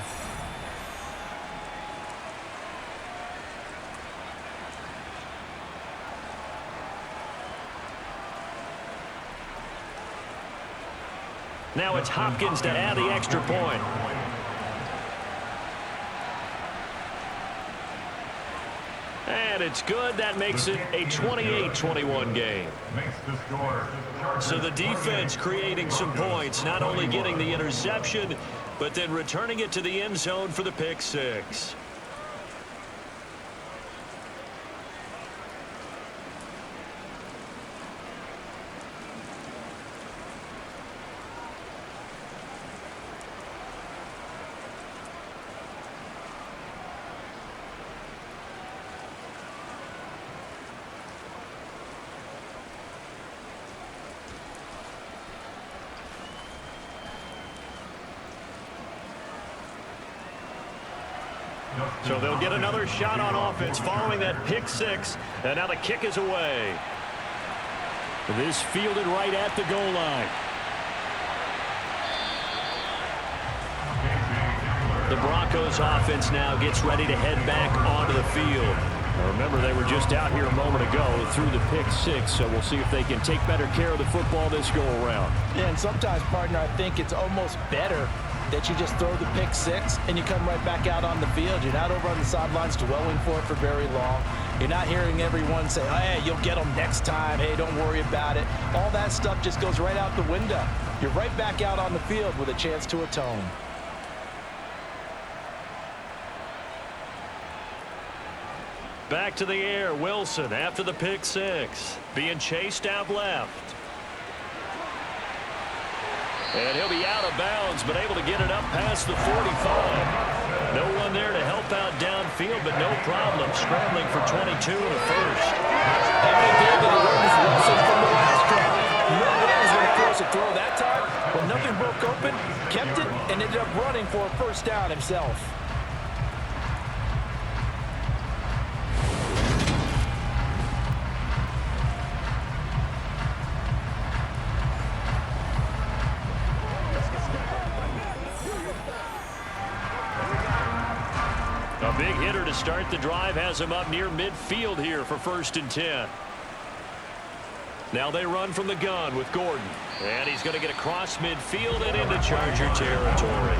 Now it's Hopkins to add the extra point. And it's good. That makes it a 28-21 game. So the defense creating some points, not only getting the interception, but then returning it to the end zone for the pick six. So they'll get another shot on offense following that pick six, and now the kick is away. This fielded right at the goal line. The Broncos offense now gets ready to head back onto the field. Now remember, they were just out here a moment ago through the pick six, so we'll see if they can take better care of the football this go around. Yeah, and sometimes, partner, I think it's almost better that you just throw the pick six and you come right back out on the field. You're not over on the sidelines dwelling for it for very long. You're not hearing everyone say, hey, you'll get them next time. Hey, don't worry about it. All that stuff just goes right out the window. You're right back out on the field with a chance to atone. Back to the air, Wilson after the pick six. Being chased out left. And he'll be out of bounds, but able to get it up past the 45. No one there to help out downfield, but no problem. Scrambling for 22 and a first. That may be that he learned his lesson from the last drive. No one was going to force a throw that time. When nothing broke open, kept it, and ended up running for a first down himself. A big hitter to start the drive has him up near midfield here for 1st and 10. Now they run from the gun with Gordon. And he's going to get across midfield and into Charger territory.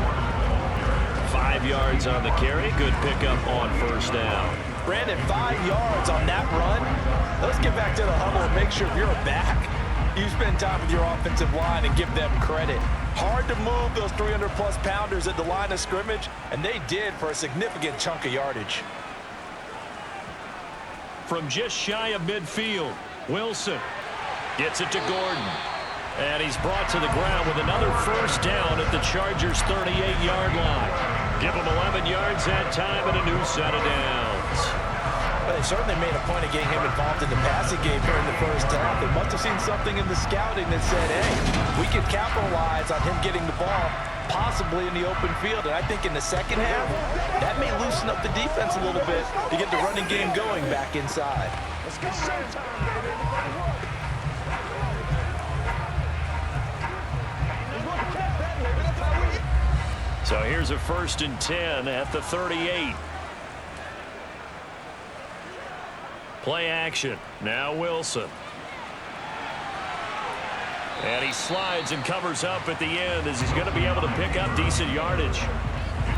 5 yards on the carry. Good pickup on first down. Brandon, 5 yards on that run. Let's get back to the huddle and make sure if you're a back, you spend time with your offensive line and give them credit. Hard to move those 300-plus pounders at the line of scrimmage, and they did for a significant chunk of yardage. From just shy of midfield, Wilson gets it to Gordon. And he's brought to the ground with another first down at the Chargers' 38-yard line. Give him 11 yards that time and a new set of downs. But they certainly made a point of getting him involved in the passing game here in the first half. They must have seen something in the scouting that said, hey, we can capitalize on him getting the ball, possibly in the open field. And I think in the second half, that may loosen up the defense a little bit to get the running game going back inside. Let's get showtime, baby. So here's a 1st and 10 at the 38. Play action. Now Wilson. And he slides and covers up at the end as he's going to be able to pick up decent yardage.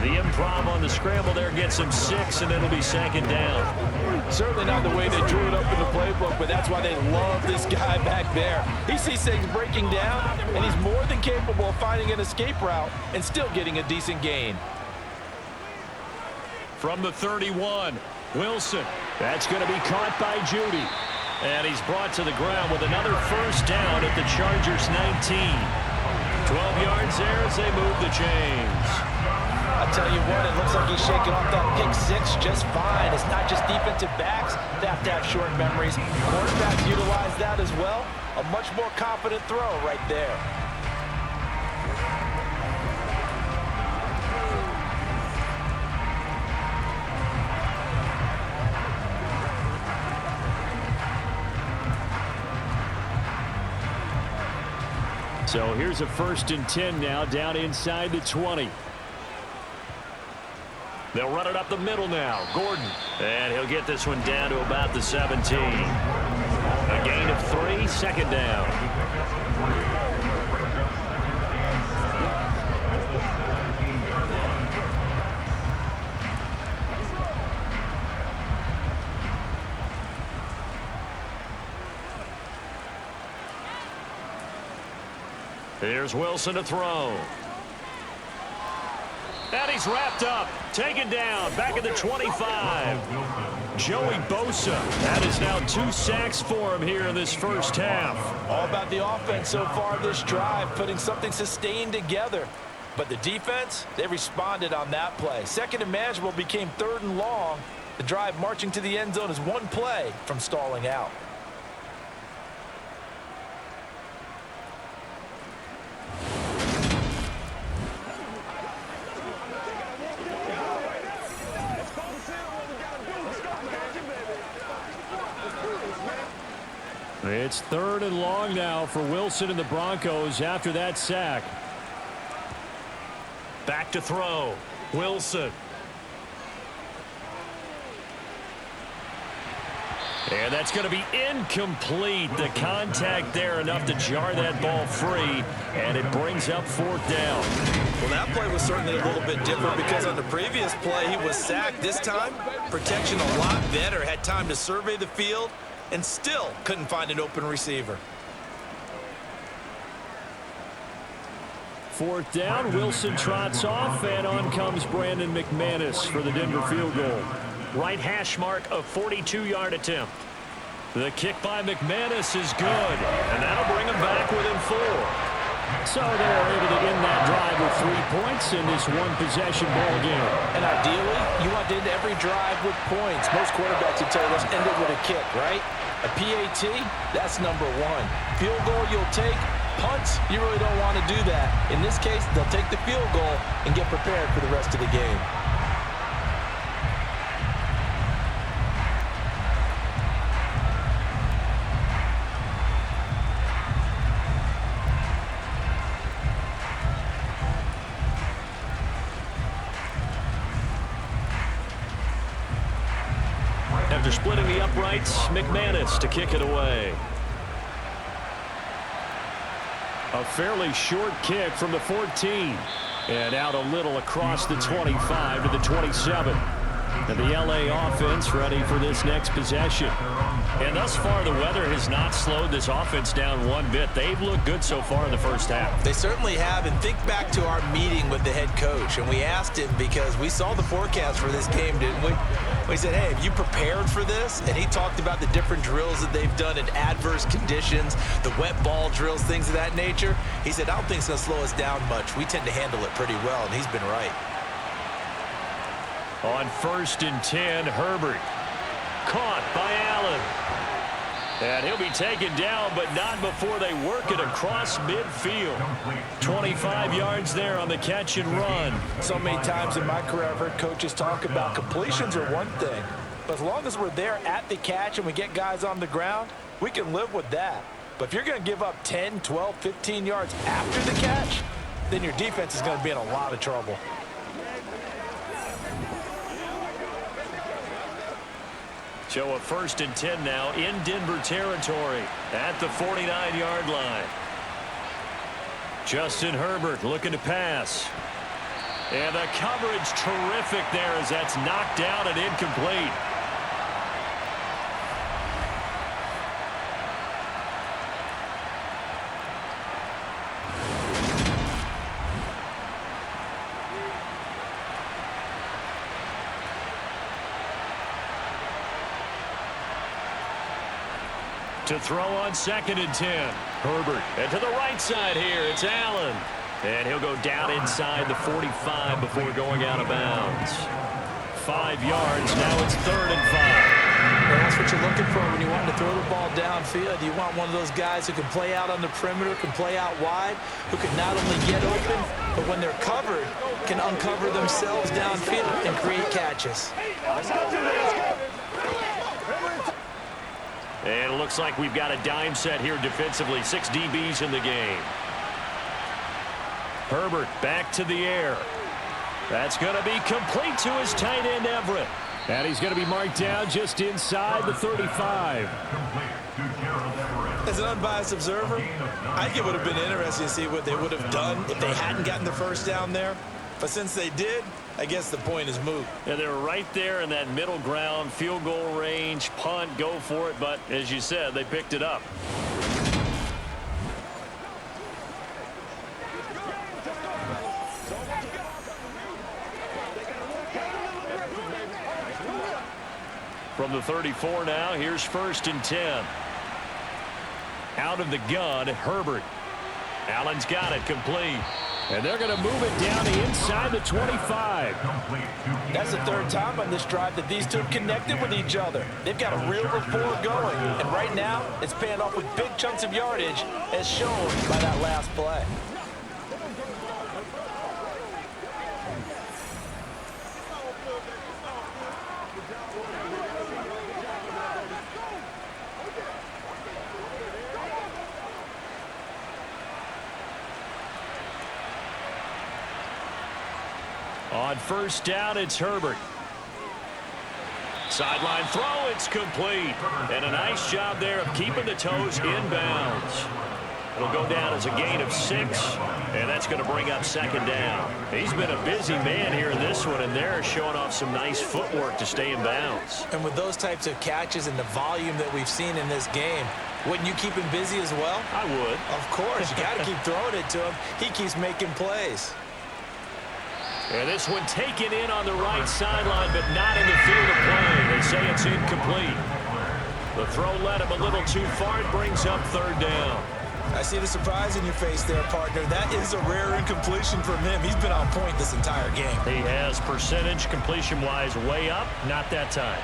The improv on the scramble there gets him 6, and it'll be 2nd down. Certainly not the way they drew it up in the playbook, but that's why they love this guy back there. He sees things breaking down, and he's more than capable of finding an escape route and still getting a decent gain. From the 31, Wilson. That's going to be caught by Judy. And he's brought to the ground with another first down at the Chargers' 19. 12 yards there as they move the chains. I tell you what, it looks like he's shaking off that pick six just fine. It's not just defensive backs that have to have short memories. Quarterbacks utilize that as well. A much more confident throw right there. So here's a 1st and 10 now down inside the 20. They'll run it up the middle now. Gordon. And he'll get this one down to about the 17. A gain of 3, 2nd down. Here's Wilson to throw. And he's wrapped up. Taken down. Back at the 25. Joey Bosa. That is now 2 sacks for him here in this first half. All about the offense so far this drive, putting something sustained together. But the defense, they responded on that play. 2nd and manageable became 3rd and long. The drive marching to the end zone is 1 play from stalling out. It's 3rd and long now for Wilson and the Broncos after that sack. Back to throw. Wilson. And that's going to be incomplete. The contact there enough to jar that ball free, and it brings up fourth down. Well, that play was certainly a little bit different because on the previous play, he was sacked. This time, protection a lot better. Had time to survey the field and still couldn't find an open receiver. Fourth down, Wilson trots off, and on comes Brandon McManus for the Denver field goal. Right hash mark, a 42-yard attempt. The kick by McManus is good, and that'll bring him back within 4. So they're able to end that drive with 3 points in this one-possession ball game. And ideally, you want to end every drive with points. Most quarterbacks would tell you, let's end it with a kick, right? A PAT, that's number 1. Field goal you'll take. Punts, you really don't want to do that. In this case, they'll take the field goal and get prepared for the rest of the game. After splitting the uprights, McManus to kick it away. A fairly short kick from the 14. And out a little across the 25 to the 27. And the LA offense ready for this next possession. And thus far, the weather has not slowed this offense down one bit. They've looked good so far in the first half. They certainly have. And think back to our meeting with the head coach. And we asked him because we saw the forecast for this game, didn't we? We said, hey, have you prepared for this? And he talked about the different drills that they've done in adverse conditions, the wet ball drills, things of that nature. He said, I don't think it's going to slow us down much. We tend to handle it pretty well, and he's been right. On 1st and 10, Herbert. Caught by Allen. And he'll be taken down, but not before they work it across midfield. 25 yards there on the catch and run. So many times in my career, I've heard coaches talk about completions are one thing. But as long as we're there at the catch and we get guys on the ground, we can live with that. But if you're going to give up 10, 12, 15 yards after the catch, then your defense is going to be in a lot of trouble. So a 1st and 10 now in Denver territory at the 49-yard line. Justin Herbert looking to pass. And the coverage terrific there as that's knocked down and incomplete. To throw on 2nd and 10. Herbert. And to the right side here, it's Allen. And he'll go down inside the 45 before going out of bounds. 5 yards. Now it's 3rd and 5. Well, that's what you're looking for when you want to throw the ball downfield. You want one of those guys who can play out on the perimeter, can play out wide, who can not only get open, but when they're covered, can uncover themselves downfield and create catches. And it looks like we've got a dime set here defensively. 6 DBs in the game. Herbert back to the air. That's going to be complete to his tight end, Everett. And he's going to be marked down just inside the 35. As an unbiased observer, I think it would have been interesting to see what they would have done if they hadn't gotten the first down there. But since they did, I guess the point is moot. And they're right there in that middle ground, field goal range, punt, go for it. But as you said, they picked it up. From the 34 now, here's 1st and 10. Out of the gun, Herbert. Allen's got it, complete. And they're going to move it down to inside the 25. That's the 3rd time on this drive that these two have connected with each other. They've got a real rapport going. And right now, it's paying off with big chunks of yardage, as shown by that last play. On 1st down, it's Herbert. Sideline throw, it's complete. And a nice job there of keeping the toes in bounds. It'll go down as a gain of 6, and that's going to bring up second down. He's been a busy man here in this one, and they're showing off some nice footwork to stay in bounds. And with those types of catches and the volume that we've seen in this game, wouldn't you keep him busy as well? I would. Of course. You got to keep throwing it to him. He keeps making plays. And this one taken in on the right sideline, but not in the field of play. They say it's incomplete. The throw led him a little too far. It brings up third down. I see the surprise in your face there, partner. That is a rare incompletion from him. He's been on point this entire game. He has percentage completion-wise way up. Not that time.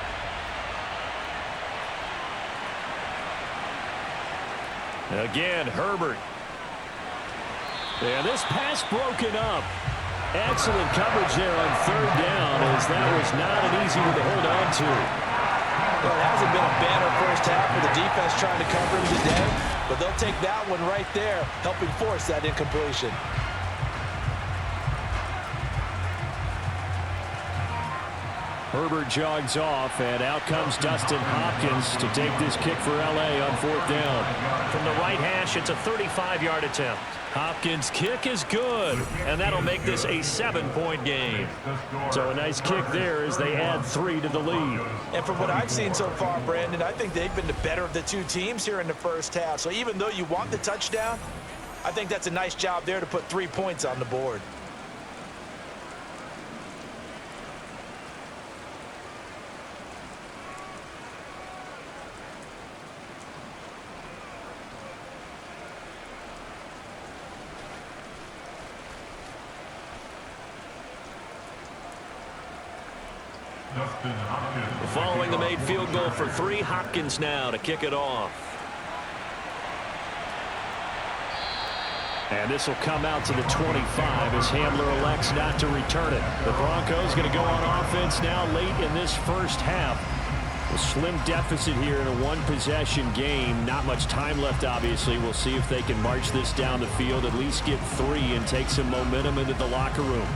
Again, Herbert. And this pass broken up. Excellent coverage there on third down, as that was not an easy one to hold on to. Well, it hasn't been a banner first half with the defense trying to cover him today, but they'll take that one right there, helping force that incompletion. Herbert jogs off, and out comes Dustin Hopkins to take this kick for L.A. on fourth down. From the right hash, it's a 35-yard attempt. Hopkins' kick is good, and that'll make this a 7-point game. So a nice kick there as they add 3 to the lead. And from what I've seen so far, Brandon, I think they've been the better of the two teams here in the first half. So even though you want the touchdown, I think that's a nice job there to put 3 points on the board. Following the made field goal for 3, Hopkins now to kick it off. And this will come out to the 25 as Hamler elects not to return it. The Broncos going to go on offense now late in this first half. A slim deficit here in a one-possession game. Not much time left, obviously. We'll see if they can march this down the field, at least get 3 and take some momentum into the locker room.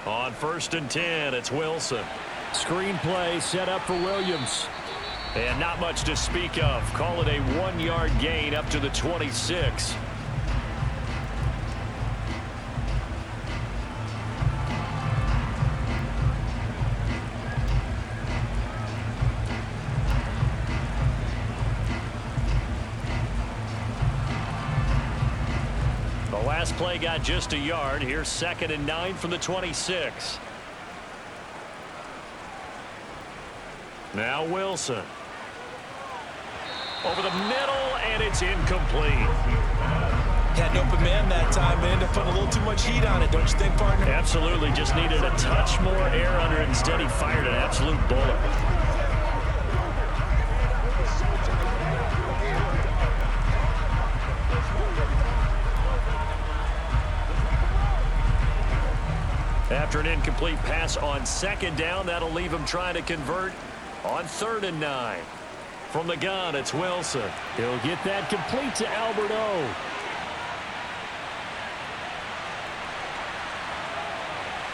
On 1st and 10, it's Wilson. Screen play set up for Williams. And not much to speak of. Call it a 1-yard gain up to the 26. Last play got just a yard. Here's 2nd and 9 from the 26. Now Wilson. Over the middle, and it's incomplete. Had an open man that time, and ended up putting a little too much heat on it, don't you think, partner? Absolutely. Just needed a touch more air under it. Instead, he fired an absolute bullet. After an incomplete pass on 2nd down, that'll leave him trying to convert on 3rd and 9. From the gun, it's Wilson. He'll get that complete to Alberto.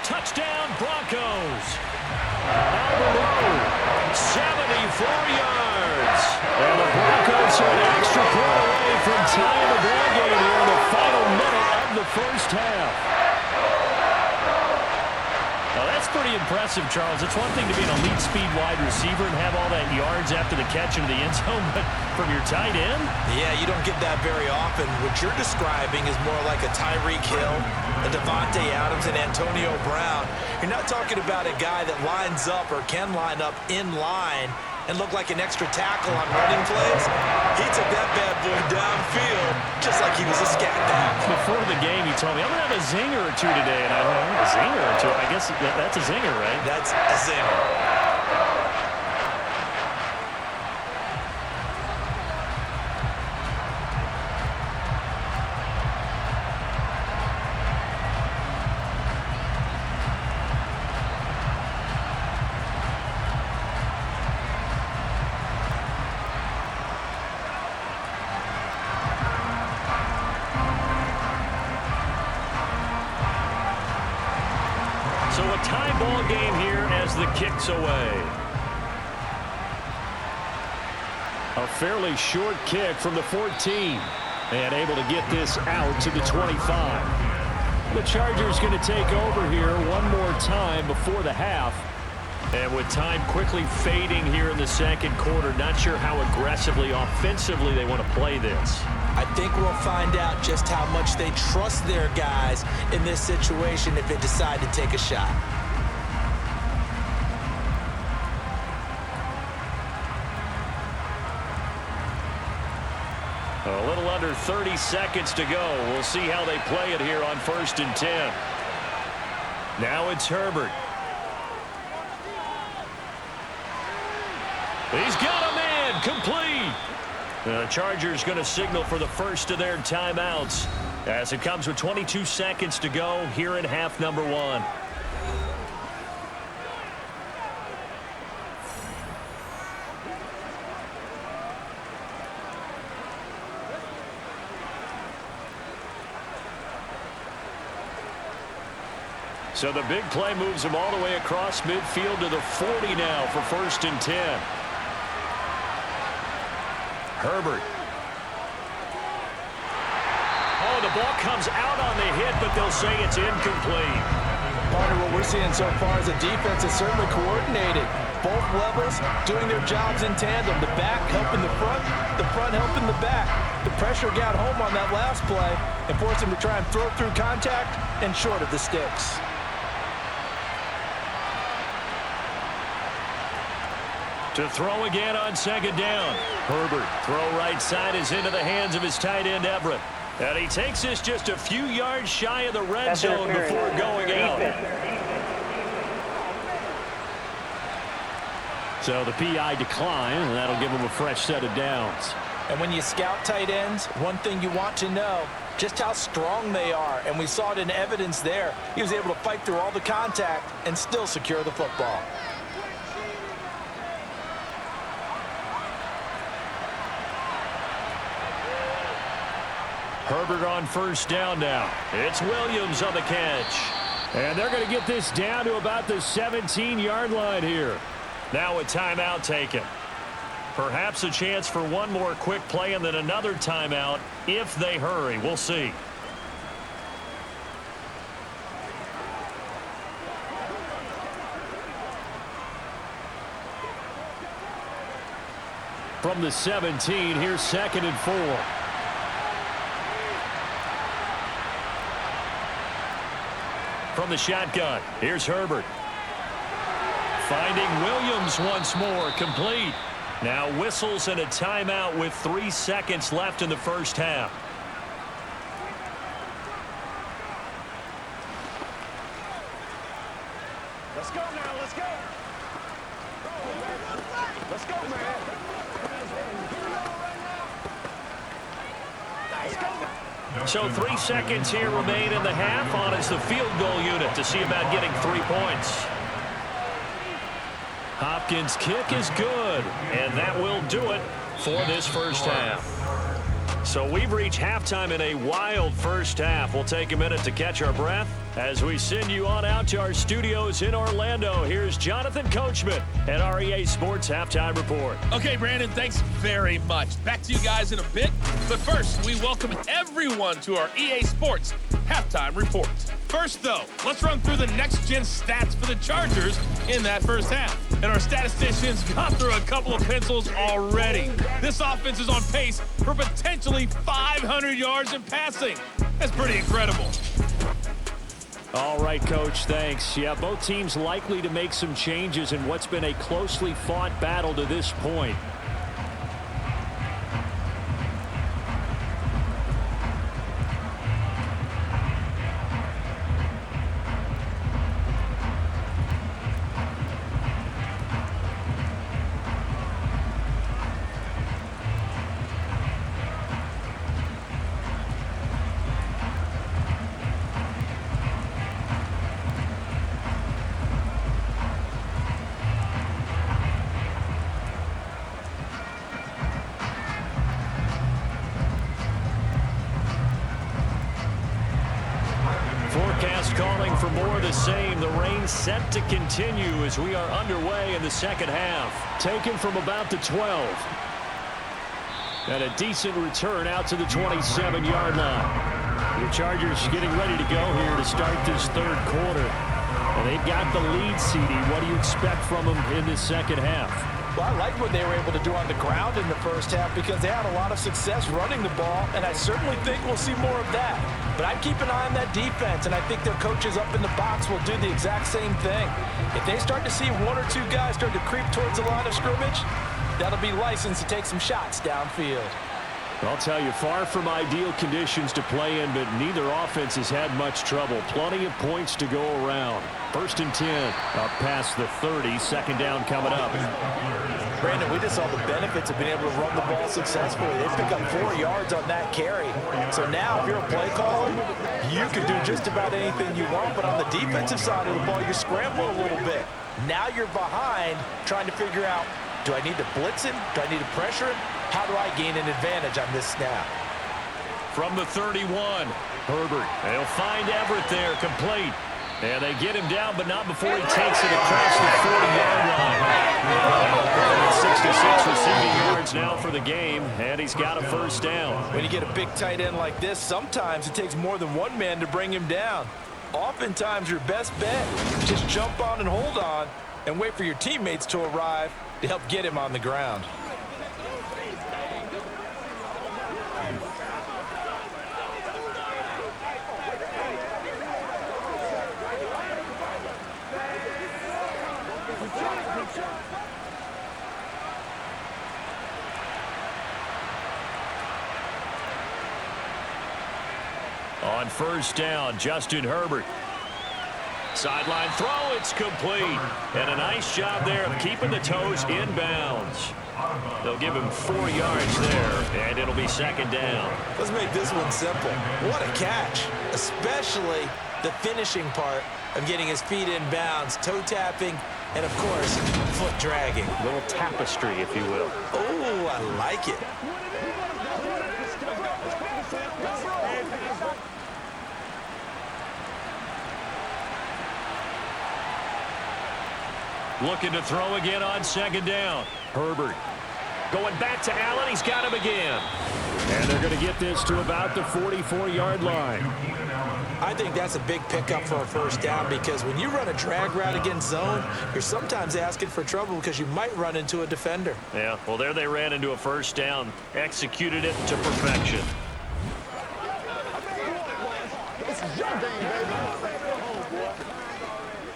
Touchdown, Broncos. Alberto, 74 yards. And the Broncos are an extra point away from tying the ball game here in the final minute of the first half. That's pretty impressive, Charles. It's one thing to be an elite speed wide receiver and have all that yards after the catch into the end zone, but from your tight end? Yeah, you don't get that very often. What you're describing is more like a Tyreek Hill, a Devontae Adams, and Antonio Brown. You're not talking about a guy that lines up or can line up in line and look like an extra tackle on running plays. He took that bad boy downfield just like he was a scat back. Before the game, he told me, I'm going to have a zinger or 2 today. And I went, a zinger or 2? I guess that's a zinger, right? That's a zinger. a tie ball game here as the kick's away. A fairly short kick from the 14. And able to get this out to the 25. The Chargers going to take over here one more time before the half. And with time quickly fading here in the second quarter, not sure how aggressively, offensively they want to play this. I think we'll find out just how much they trust their guys in this situation if they decide to take a shot. A little under 30 seconds to go. We'll see how they play it here on 1st and 10. Now it's Herbert. He's got a man complete. The Chargers going to signal for the first of their timeouts as it comes with 22 seconds to go here in half number 1. So the big play moves him all the way across midfield to the 40 now for 1st and 10. Herbert. Oh, the ball comes out on the hit, but they'll say it's incomplete. Partner, what we're seeing so far is a defense is certainly coordinated. Both levels doing their jobs in tandem. The back helping the front helping the back. The pressure got home on that last play and forced him to try and throw through contact and short of the sticks. To throw again on 2nd down. Herbert, throw right side is into the hands of his tight end, Everett. And he takes this just a few yards shy of the red zone before going out. So the PI decline, and that'll give him a fresh set of downs. And when you scout tight ends, one thing you want to know, just how strong they are. And we saw it in evidence there. He was able to fight through all the contact and still secure the football. Herbert on 1st down now. It's Williams on the catch. And they're going to get this down to about the 17-yard line here. Now a timeout taken. Perhaps a chance for one more quick play and then another timeout if they hurry. We'll see. From the 17, here's 2nd and 4. From the shotgun, here's Herbert. Finding Williams once more, complete. Now whistles and a timeout with 3 seconds left in the first half. Let's go now, let's go. Let's go, man. Let's go. So 3 seconds here remain in the half. On is the field goal unit to see about getting 3 points. Hopkins' kick is good, and that will do it for this first half. So we've reached halftime in a wild first half. We'll take a minute to catch our breath as we send you on out to our studios in Orlando. Here's Jonathan Coachman at our EA Sports Halftime Report. Okay, Brandon, thanks very much. Back to you guys in a bit. But first, we welcome everyone to our EA Sports Halftime Report. First, though, let's run through the next-gen stats for the Chargers in that first half. And our statisticians got through a couple of pencils already. This offense is on pace for potentially 500 yards in passing. That's pretty incredible. All right, Coach, thanks. Yeah, both teams likely to make some changes in what's been a closely fought battle to this point. calling for more of the same. The rain set to continue as we are underway in the second half. Taken from about the 12. And a decent return out to the 27-yard line. The Chargers getting ready to go here to start this third quarter. And they've got the lead, CD. What do you expect from them in this second half? Well, I like what they were able to do on the ground in the first half because they had a lot of success running the ball, and I certainly think we'll see more of that. But I'd keep an eye on that defense, and I think their coaches up in the box will do the exact same thing. If they start to see one or two guys start to creep towards the line of scrimmage, that'll be licensed to take some shots downfield. I'll tell you, far from ideal conditions to play in, but neither offense has had much trouble. Plenty of points to go around. 1st and 10, up past the 30, second down coming up. Brandon, we just saw the benefits of being able to run the ball successfully. They pick up 4 yards on that carry. So now, if you're a play caller, you can do just about anything you want, but on the defensive side of the ball, you're scrambling a little bit. Now you're behind, trying to figure out, do I need to blitz him? Do I need to pressure him? How do I gain an advantage on this snap? From the 31, Herbert. They'll find Everett there, complete. And they get him down, but not before he takes it across the 40-yard line. 66 receiving yards now for the game, and he's got a first down. When you get a big tight end like this, sometimes it takes more than one man to bring him down. Oftentimes, your best bet, just jump on and hold on and wait for your teammates to arrive to help get him on the ground. On first down, Justin Herbert. Sideline throw, it's complete. And a nice job there of keeping the toes inbounds. They'll give him 4 yards there, and it'll be second down. Let's make this one simple. What a catch, especially the finishing part of getting his feet in bounds, toe tapping, and of course, foot dragging. A little tapestry, if you will. Oh, I like it. Looking to throw again on second down. Herbert going back to Allen. He's got him again. And they're going to get this to about the 44-yard line. I think that's a big pickup for a first down because when you run a drag route against zone, you're sometimes asking for trouble because you might run into a defender. Yeah, well, there they ran into a first down. Executed it to perfection. This is your game, baby.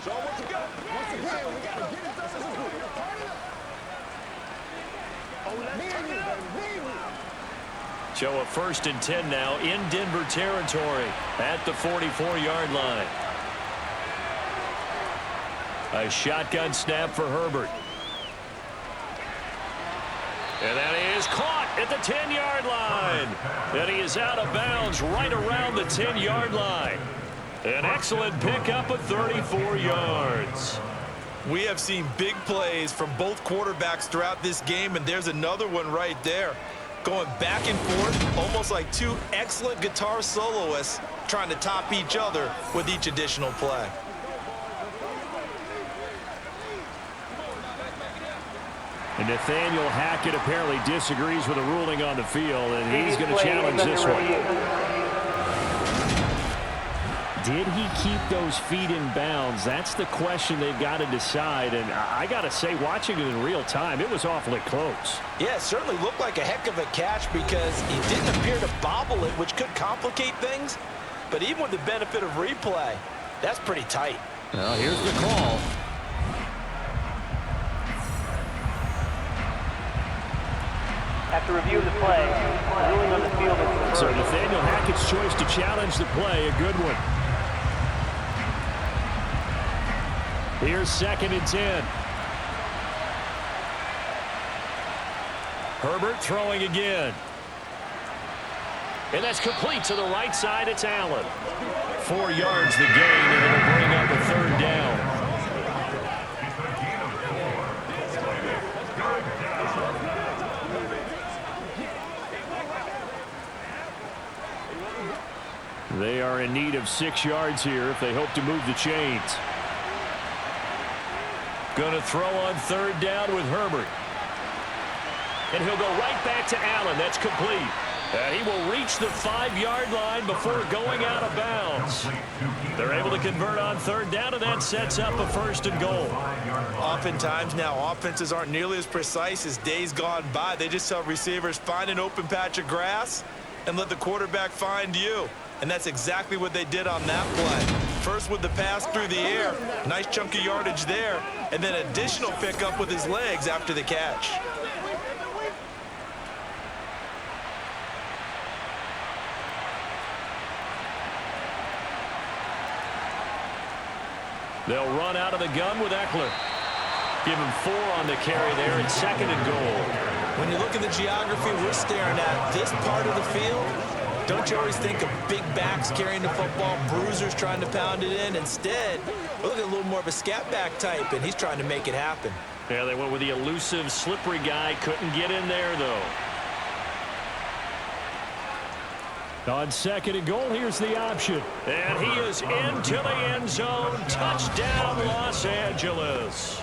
Show what you got. Once again, we got to get it done. This is good. So a 1st and 10 now in Denver territory at the 44-yard line. A shotgun snap for Herbert. And that is caught at the 10-yard line. And he is out of bounds right around the 10-yard line. An excellent pickup of 34 yards. We have seen big plays from both quarterbacks throughout this game, and there's another one right there. Going back and forth, almost like two excellent guitar soloists trying to top each other with each additional play. And Nathaniel Hackett apparently disagrees with the ruling on the field, and he's going to challenge this one. Did he keep those feet in bounds? That's the question they've got to decide. And I got to say, watching it in real time, it was awfully close. Yeah, it certainly looked like a heck of a catch because he didn't appear to bobble it, which could complicate things. But even with the benefit of replay, that's pretty tight. Well, here's the call. After review of the play, the ruling on the field is... So Nathaniel Hackett's choice to challenge the play, a good one. Here's 2nd and 10. Herbert throwing again. And that's complete to the right side. It's Allen. 4 yards the gain, and it'll bring up a 3rd down. They are in need of 6 yards here if they hope to move the chains. Going to throw on 3rd down with Herbert. And he'll go right back to Allen. That's complete. And he will reach the 5-yard line before going out of bounds. They're able to convert on 3rd down, and that sets up a 1st and goal. Oftentimes now, offenses aren't nearly as precise as days gone by. They just tell receivers, find an open patch of grass and let the quarterback find you. And that's exactly what they did on that play. First with the pass through the air, nice chunk of yardage there, and then additional pickup with his legs after the catch. They'll run out of the gun with Eckler. Give him 4 on the carry there at 2nd and goal. When you look at the geography we're staring at, this part of the field, don't you always think of big backs carrying the football, bruisers trying to pound it in? Instead, we're looking at a little more of a scat back type, and he's trying to make it happen. Yeah, they went with the elusive, slippery guy. Couldn't get in there, though. On 2nd and goal, here's the option. And he is into the end zone. Touchdown, Los Angeles.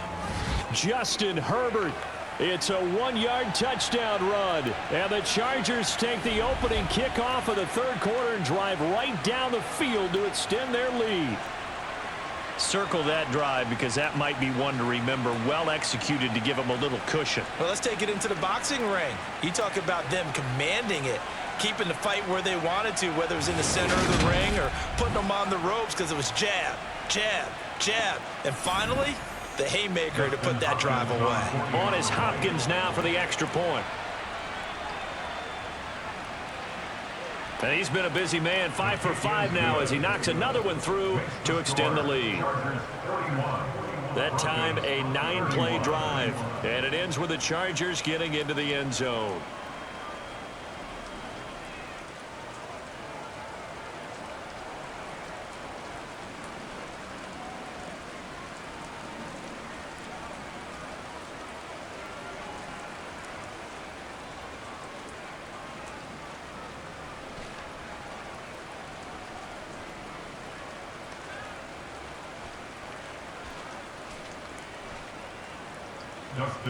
Justin Herbert. It's a 1-yard touchdown run. And the Chargers take the opening kickoff of the 3rd quarter and drive right down the field to extend their lead. Circle that drive because that might be one to remember. Well executed to give them a little cushion. Well, let's take it into the boxing ring. You talk about them commanding it, keeping the fight where they wanted to, whether it was in the center of the ring or putting them on the ropes because it was jab, jab, jab. And finally, the haymaker to put that drive away. On is Hopkins now for the extra point. And he's been a busy man, 5 for 5 now as he knocks another one through to extend the lead. That time a 9-play drive. And it ends with the Chargers getting into the end zone.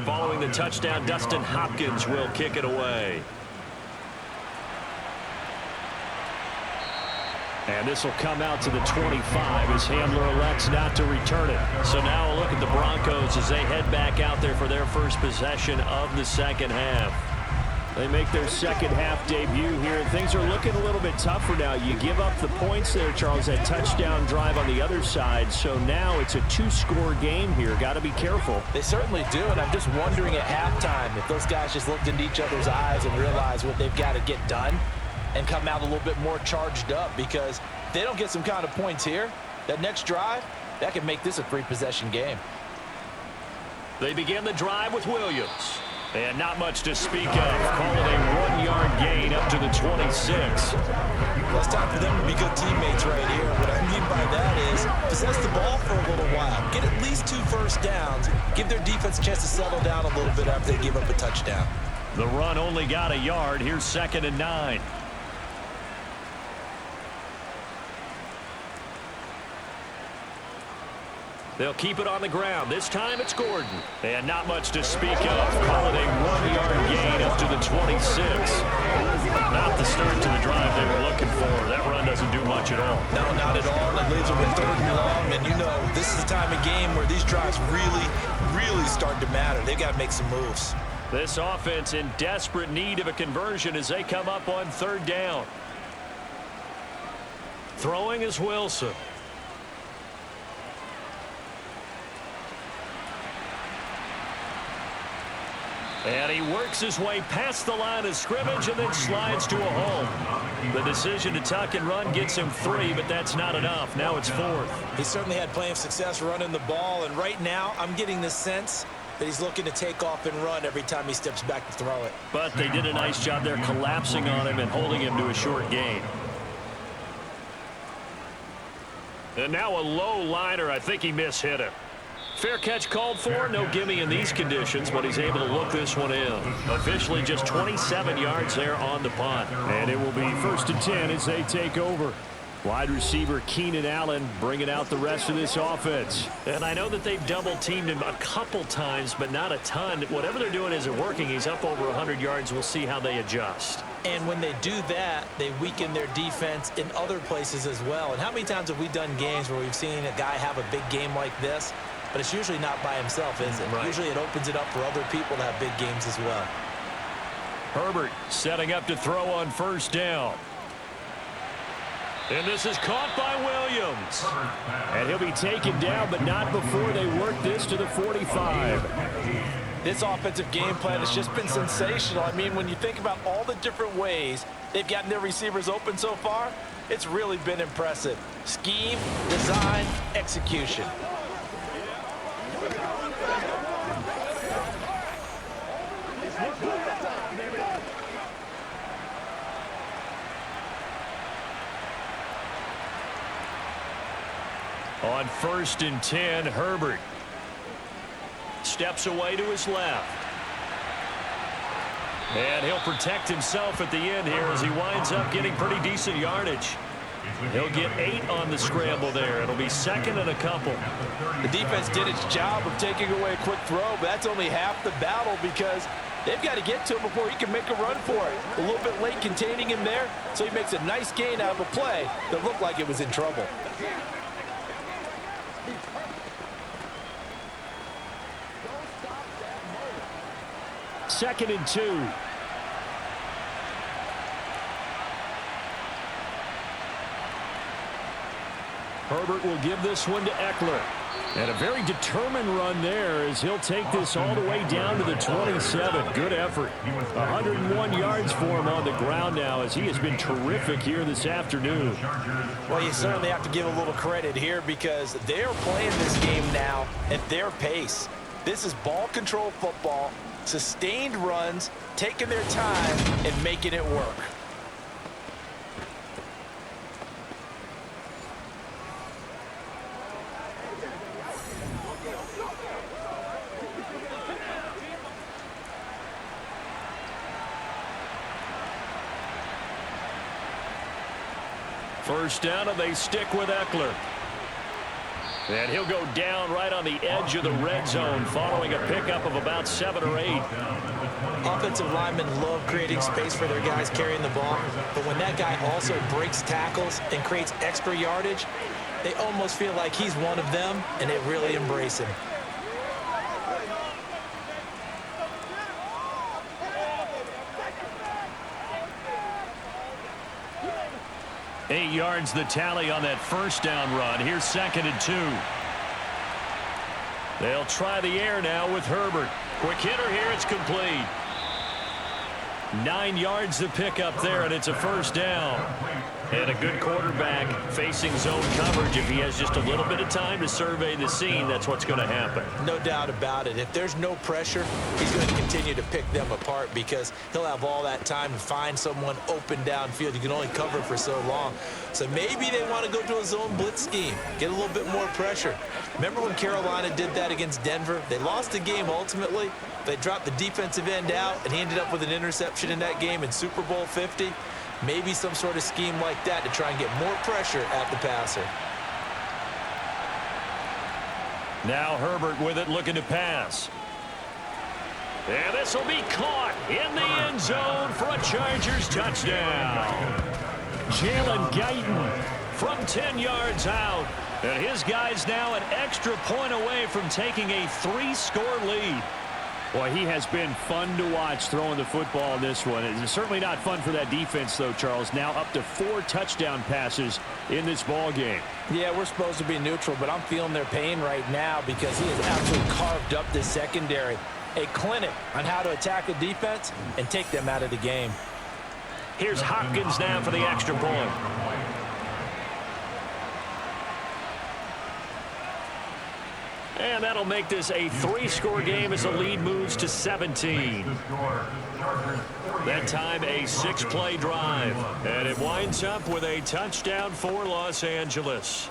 Following the touchdown, Dustin Hopkins will kick it away. And this will come out to the 25 as Handler elects not to return it. So now a look at the Broncos as they head back out there for their first possession of the 2nd half. They make their 2nd half debut here, and things are looking a little bit tougher now. You give up the points there, Charles, that touchdown drive on the other side. So now it's a 2-score game here. Got to be careful. They certainly do, and I'm just wondering at halftime if those guys just looked into each other's eyes and realized what they've got to get done and come out a little bit more charged up, because if they don't get some kind of points here, that next drive, that could make this a 3-possession game. They begin the drive with Williams. And not much to speak of. Call it a 1-yard gain up to the 26. Well, it's time for them to be good teammates right here. What I mean by that is possess the ball for a little while. Get at least 2 first downs. Give their defense a chance to settle down a little bit after they give up a touchdown. The run only got a yard. Here's 2nd and 9. They'll keep it on the ground. This time it's Gordon. And not much to speak of. Call it a 1-yard gain up to the 26. Not the start to the drive they were looking for. That run doesn't do much at all. No, not at all. It leaves them with 3rd and long. And you know, this is the time of game where these drives really start to matter. They've got to make some moves. This offense in desperate need of a conversion as they come up on 3rd down. Throwing is Wilson. And he works his way past the line of scrimmage and then slides to a hole. The decision to tuck and run gets him 3, but that's not enough. Now it's 4th. He certainly had plenty of success running the ball, and right now I'm getting the sense that he's looking to take off and run every time he steps back to throw it. But they did a nice job there collapsing on him and holding him to a short gain. And now a low liner. I think he mishit it. Fair catch called for. No gimme in these conditions, but he's able to look this one in. Officially just 27 yards there on the punt. And it will be 1st and 10 as they take over. Wide receiver Keenan Allen bringing out the rest of this offense. And I know that they've double-teamed him a couple times, but not a ton. Whatever they're doing isn't working. He's up over 100 yards. We'll see how they adjust. And when they do that, they weaken their defense in other places as well. And how many times have we done games where we've seen a guy have a big game like this, but it's usually not by himself, is it? Right. Usually it opens it up for other people to have big games as well. Herbert setting up to throw on first down. And this is caught by Williams. And he'll be taken down, but not before they work this to the 45. This offensive game plan has just been sensational. I mean, when you think about all the different ways they've gotten their receivers open so far, it's really been impressive. Scheme, design, execution. On 1st and 10, Herbert steps away to his left. And he'll protect himself at the end here as he winds up getting pretty decent yardage. He'll get 8 on the scramble there. It'll be 2nd and a couple. The defense did its job of taking away a quick throw, but that's only half the battle because they've got to get to him before he can make a run for it. A little bit late containing him there, so he makes a nice gain out of a play that looked like it was in trouble. Second and 2. Herbert will give this one to Eckler. And a very determined run there as he'll take this all the way down to the 27. Good effort. 101 yards for him on the ground now as he has been terrific here this afternoon. Well, you certainly have to give a little credit here because they're playing this game now at their pace. This is ball control football, sustained runs, taking their time and making it work. First down, and they stick with Eckler. And he'll go down right on the edge of the red zone following a pickup of about 7 or 8. Offensive linemen love creating space for their guys carrying the ball, but when that guy also breaks tackles and creates extra yardage, they almost feel like he's one of them, and they really embrace him. Eight yards the tally on that first down run. Here's 2nd and 2. They'll try the air now with Herbert. Quick hitter here. It's complete. 9 yards to pick up there, and it's a first down. And a good quarterback facing zone coverage. If he has just a little bit of time to survey the scene, that's what's going to happen. No doubt about it. If there's no pressure, he's going to continue to pick them apart because he'll have all that time to find someone open downfield. You can only cover for so long. So maybe they want to go to a zone blitz scheme, get a little bit more pressure. Remember when Carolina did that against Denver? They lost the game ultimately. They dropped the defensive end out, and he ended up with an interception in that game in Super Bowl 50. Maybe some sort of scheme like that to try and get more pressure at the passer. Now Herbert with it, looking to pass. And this will be caught in the end zone for a Chargers touchdown. Jalen Guyton from 10 yards out. And his guys now an extra point away from taking a 3-score lead. Boy, he has been fun to watch throwing the football in this one. It's certainly not fun for that defense, though, Charles. Now up to 4 touchdown passes in this ball game. Yeah, we're supposed to be neutral, but I'm feeling their pain right now because he has absolutely carved up this secondary. A clinic on how to attack a defense and take them out of the game. Here's Hopkins now for the extra point. And that'll make this a 3-score game as the lead moves to 17. That time a 6-play drive. And it winds up with a touchdown for Los Angeles.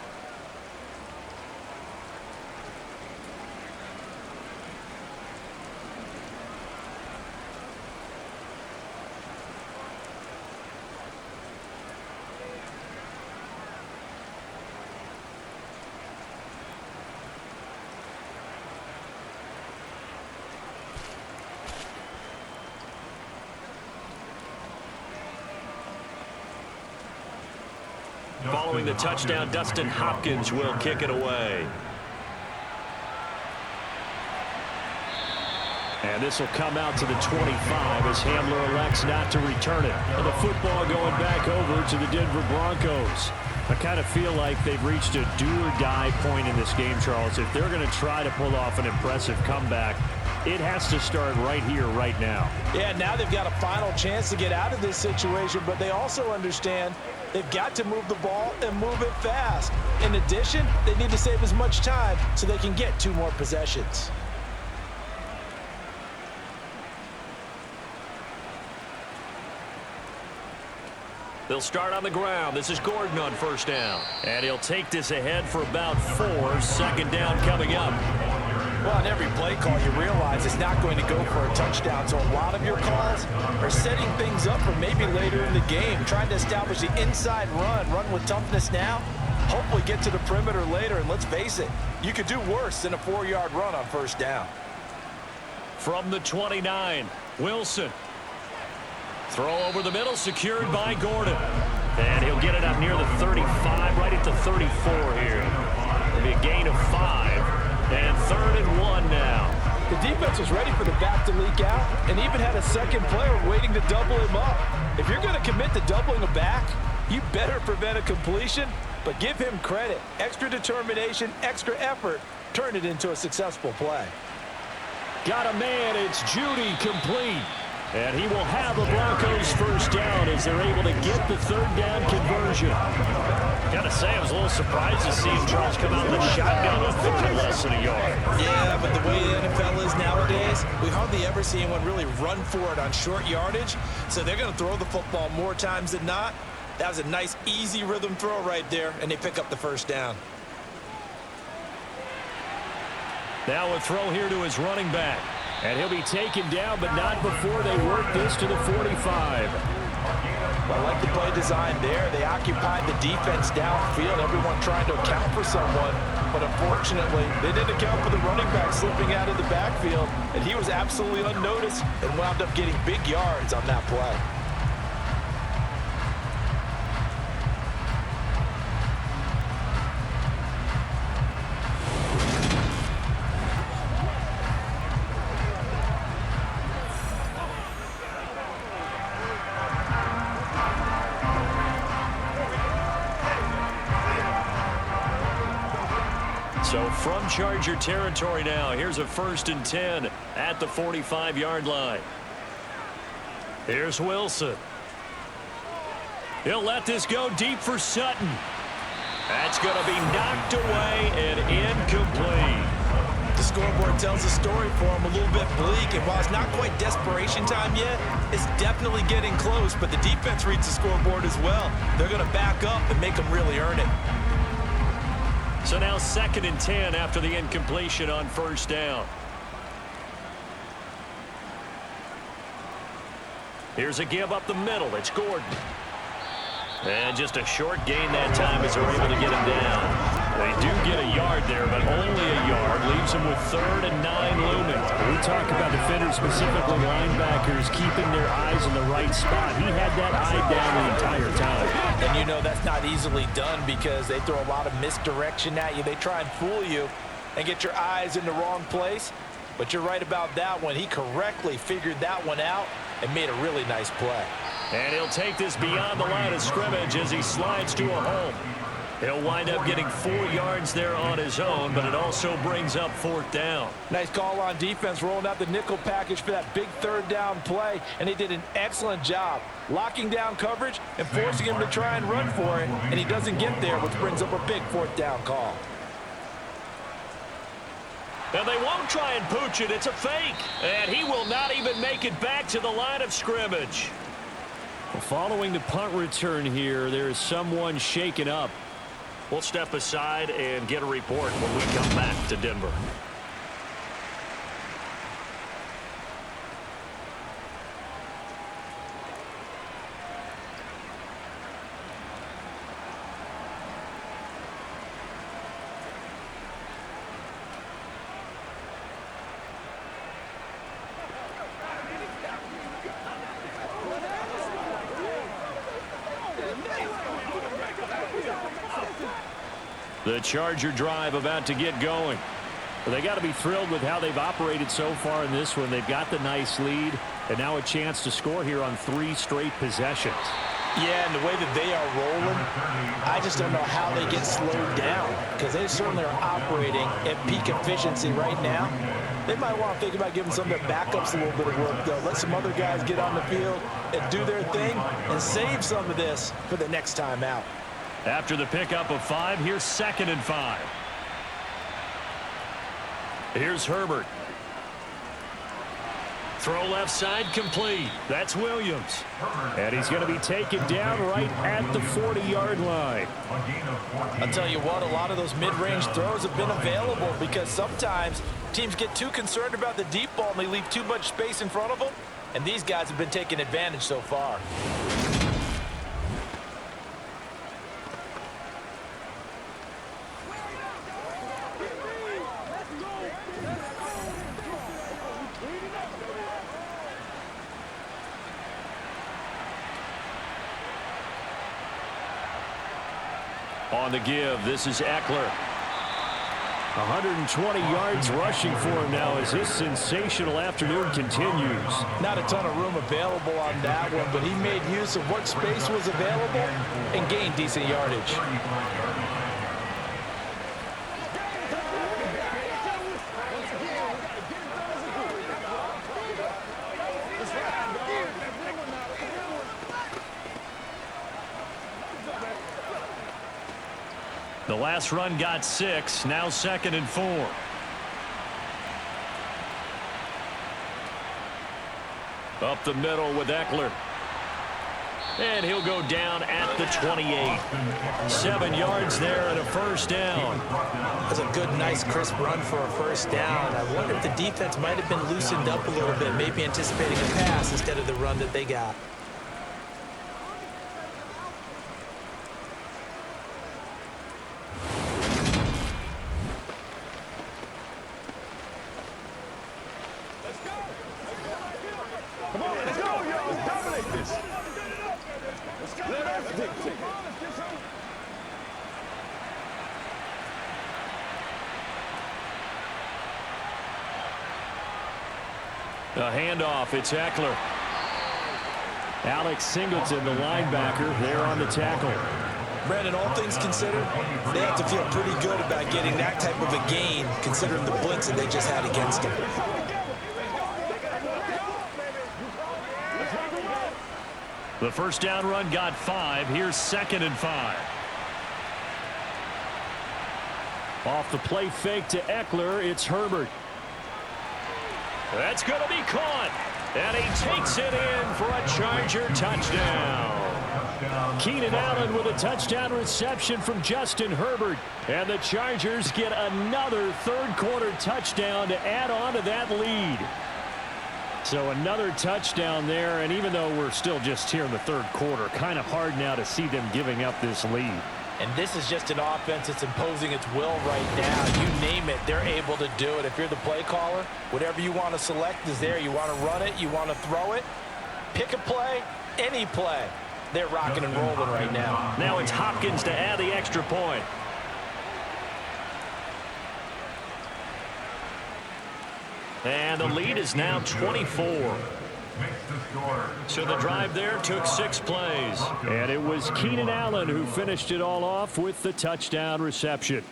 Following the touchdown, Dustin Hopkins will kick it away. And this will come out to the 25 as Hamler elects not to return it. And the football going back over to the Denver Broncos. I kind of feel like they've reached a do-or-die point in this game, Charles. If they're going to try to pull off an impressive comeback, it has to start right here, right now. Yeah, now they've got a final chance to get out of this situation, but they also understand they've got to move the ball and move it fast. In addition, they need to save as much time so they can get 2 more possessions. They'll start on the ground. This is Gordon on first down. And he'll take this ahead for about 4. Second down coming up. Well, on every play call, you realize it's not going to go for a touchdown. So a lot of your calls are setting things up for maybe later in the game, trying to establish the inside run with toughness now, hopefully get to the perimeter later. And let's face it, you could do worse than a 4-yard run on first down. From the 29, Wilson. Throw over the middle, secured by Gordon. And he'll get it up near the 35, right at the 34 here. It'll be a gain of 5. And 3rd and 1 now. The defense was ready for the back to leak out and even had a second player waiting to double him up. If you're going to commit to doubling a back, you better prevent a completion, but give him credit. Extra determination, extra effort, turn it into a successful play. Got a man, it's Judy, complete. And he will have the Broncos first down as they're able to get the 3rd down conversion. Gotta say, I was a little surprised to see him, Charles, come out in the shotgun with 50 less than a yard. Yeah, but the way the NFL is nowadays, we hardly ever see anyone really run for it on short yardage. So they're going to throw the football more times than not. That was a nice, easy rhythm throw right there, and they pick up the first down. Now a throw here to his running back. And he'll be taken down, but not before they work this to the 45. I like the play design there. They occupied the defense downfield, everyone trying to account for someone. But unfortunately, they didn't account for the running back slipping out of the backfield. And he was absolutely unnoticed and wound up getting big yards on that play. So from Charger territory now, here's a 1st and 10 at the 45-yard line. Here's Wilson. He'll let this go deep for Sutton. That's going to be knocked away and incomplete. The scoreboard tells the story for him, a little bit bleak, and while it's not quite desperation time yet, it's definitely getting close, but the defense reads the scoreboard as well. They're going to back up and make them really earn it. So now 2nd and 10 after the incompletion on first down. Here's a give up the middle. It's Gordon. And just a short gain that time as they're able to get him down. They do get a yard there, but only a yard. Leaves him with 3rd and 9 looming. We talk about defenders, specifically linebackers, keeping their eyes in the right spot. He had that eye down the entire time. And you know that's not easily done because they throw a lot of misdirection at you. They try and fool you and get your eyes in the wrong place. But you're right about that one. He correctly figured that one out and made a really nice play. And he'll take this beyond the line of scrimmage as he slides to a hole. He'll wind up getting 4 yards there on his own, but it also brings up 4th down. Nice call on defense, rolling out the nickel package for that big 3rd down play, and they did an excellent job locking down coverage and forcing him to try and run for it, and he doesn't get there, which brings up a big 4th down call. And they won't try and pooch it. It's a fake, and he will not even make it back to the line of scrimmage. Following the punt return here, there is someone shaken up. We'll step aside and get a report when we come back to Denver. The Charger drive about to get going. Well, they got to be thrilled with how they've operated so far in this one. They've got the nice lead, and now a chance to score here on 3 straight possessions. Yeah, and the way that they are rolling, I just don't know how they get slowed down, because they certainly are operating at peak efficiency right now. They might want to think about giving some of their backups a little bit of work, though. Let some other guys get on the field and do their thing and save some of this for the next time out. After the pickup of 5, here's 2nd and 5. Here's Herbert. Throw left side complete. That's Williams. And he's going to be taken down right at the 40-yard line. I'll tell you what, a lot of those mid-range throws have been available because sometimes teams get too concerned about the deep ball and they leave too much space in front of them. And these guys have been taking advantage so far. On the give, this is Eckler. 120 yards rushing for him now as his sensational afternoon continues. Not a ton of room available on that one, but he made use of what space was available and gained decent yardage. The last run got 6, now 2nd and 4. Up the middle with Eckler. And he'll go down at the 28. 7 yards there and a first down. That's a good, nice, crisp run for a first down. I wonder if the defense might have been loosened up a little bit, maybe anticipating a pass instead of the run that they got. Come on, let's go, yo. Let's dominate this. Let's go. Let us dictate. A handoff, it's Eckler. Alex Singleton, the linebacker, there on the tackle. Brandon, all things considered, they have to feel pretty good about getting that type of a gain, considering the blitz that they just had against them. The first down run got 5. Here's 2nd and 5. Off the play fake to Eckler, it's Herbert. That's going to be caught. And he takes it in for a Charger touchdown. Keenan Allen with a touchdown reception from Justin Herbert. And the Chargers get another third-quarter touchdown to add on to that lead. So another touchdown there, and even though we're still just here in the third quarter, kind of hard now to see them giving up this lead. And this is just an offense that's imposing its will right now. You name it, they're able to do it. If you're the play caller, whatever you want to select is there. You want to run it, you want to throw it, pick a play, any play. They're rocking and rolling right now. Now it's Hopkins to add the extra point. And the lead is now 24. So the drive there took 6 plays. And it was Keenan Allen who finished it all off with the touchdown reception.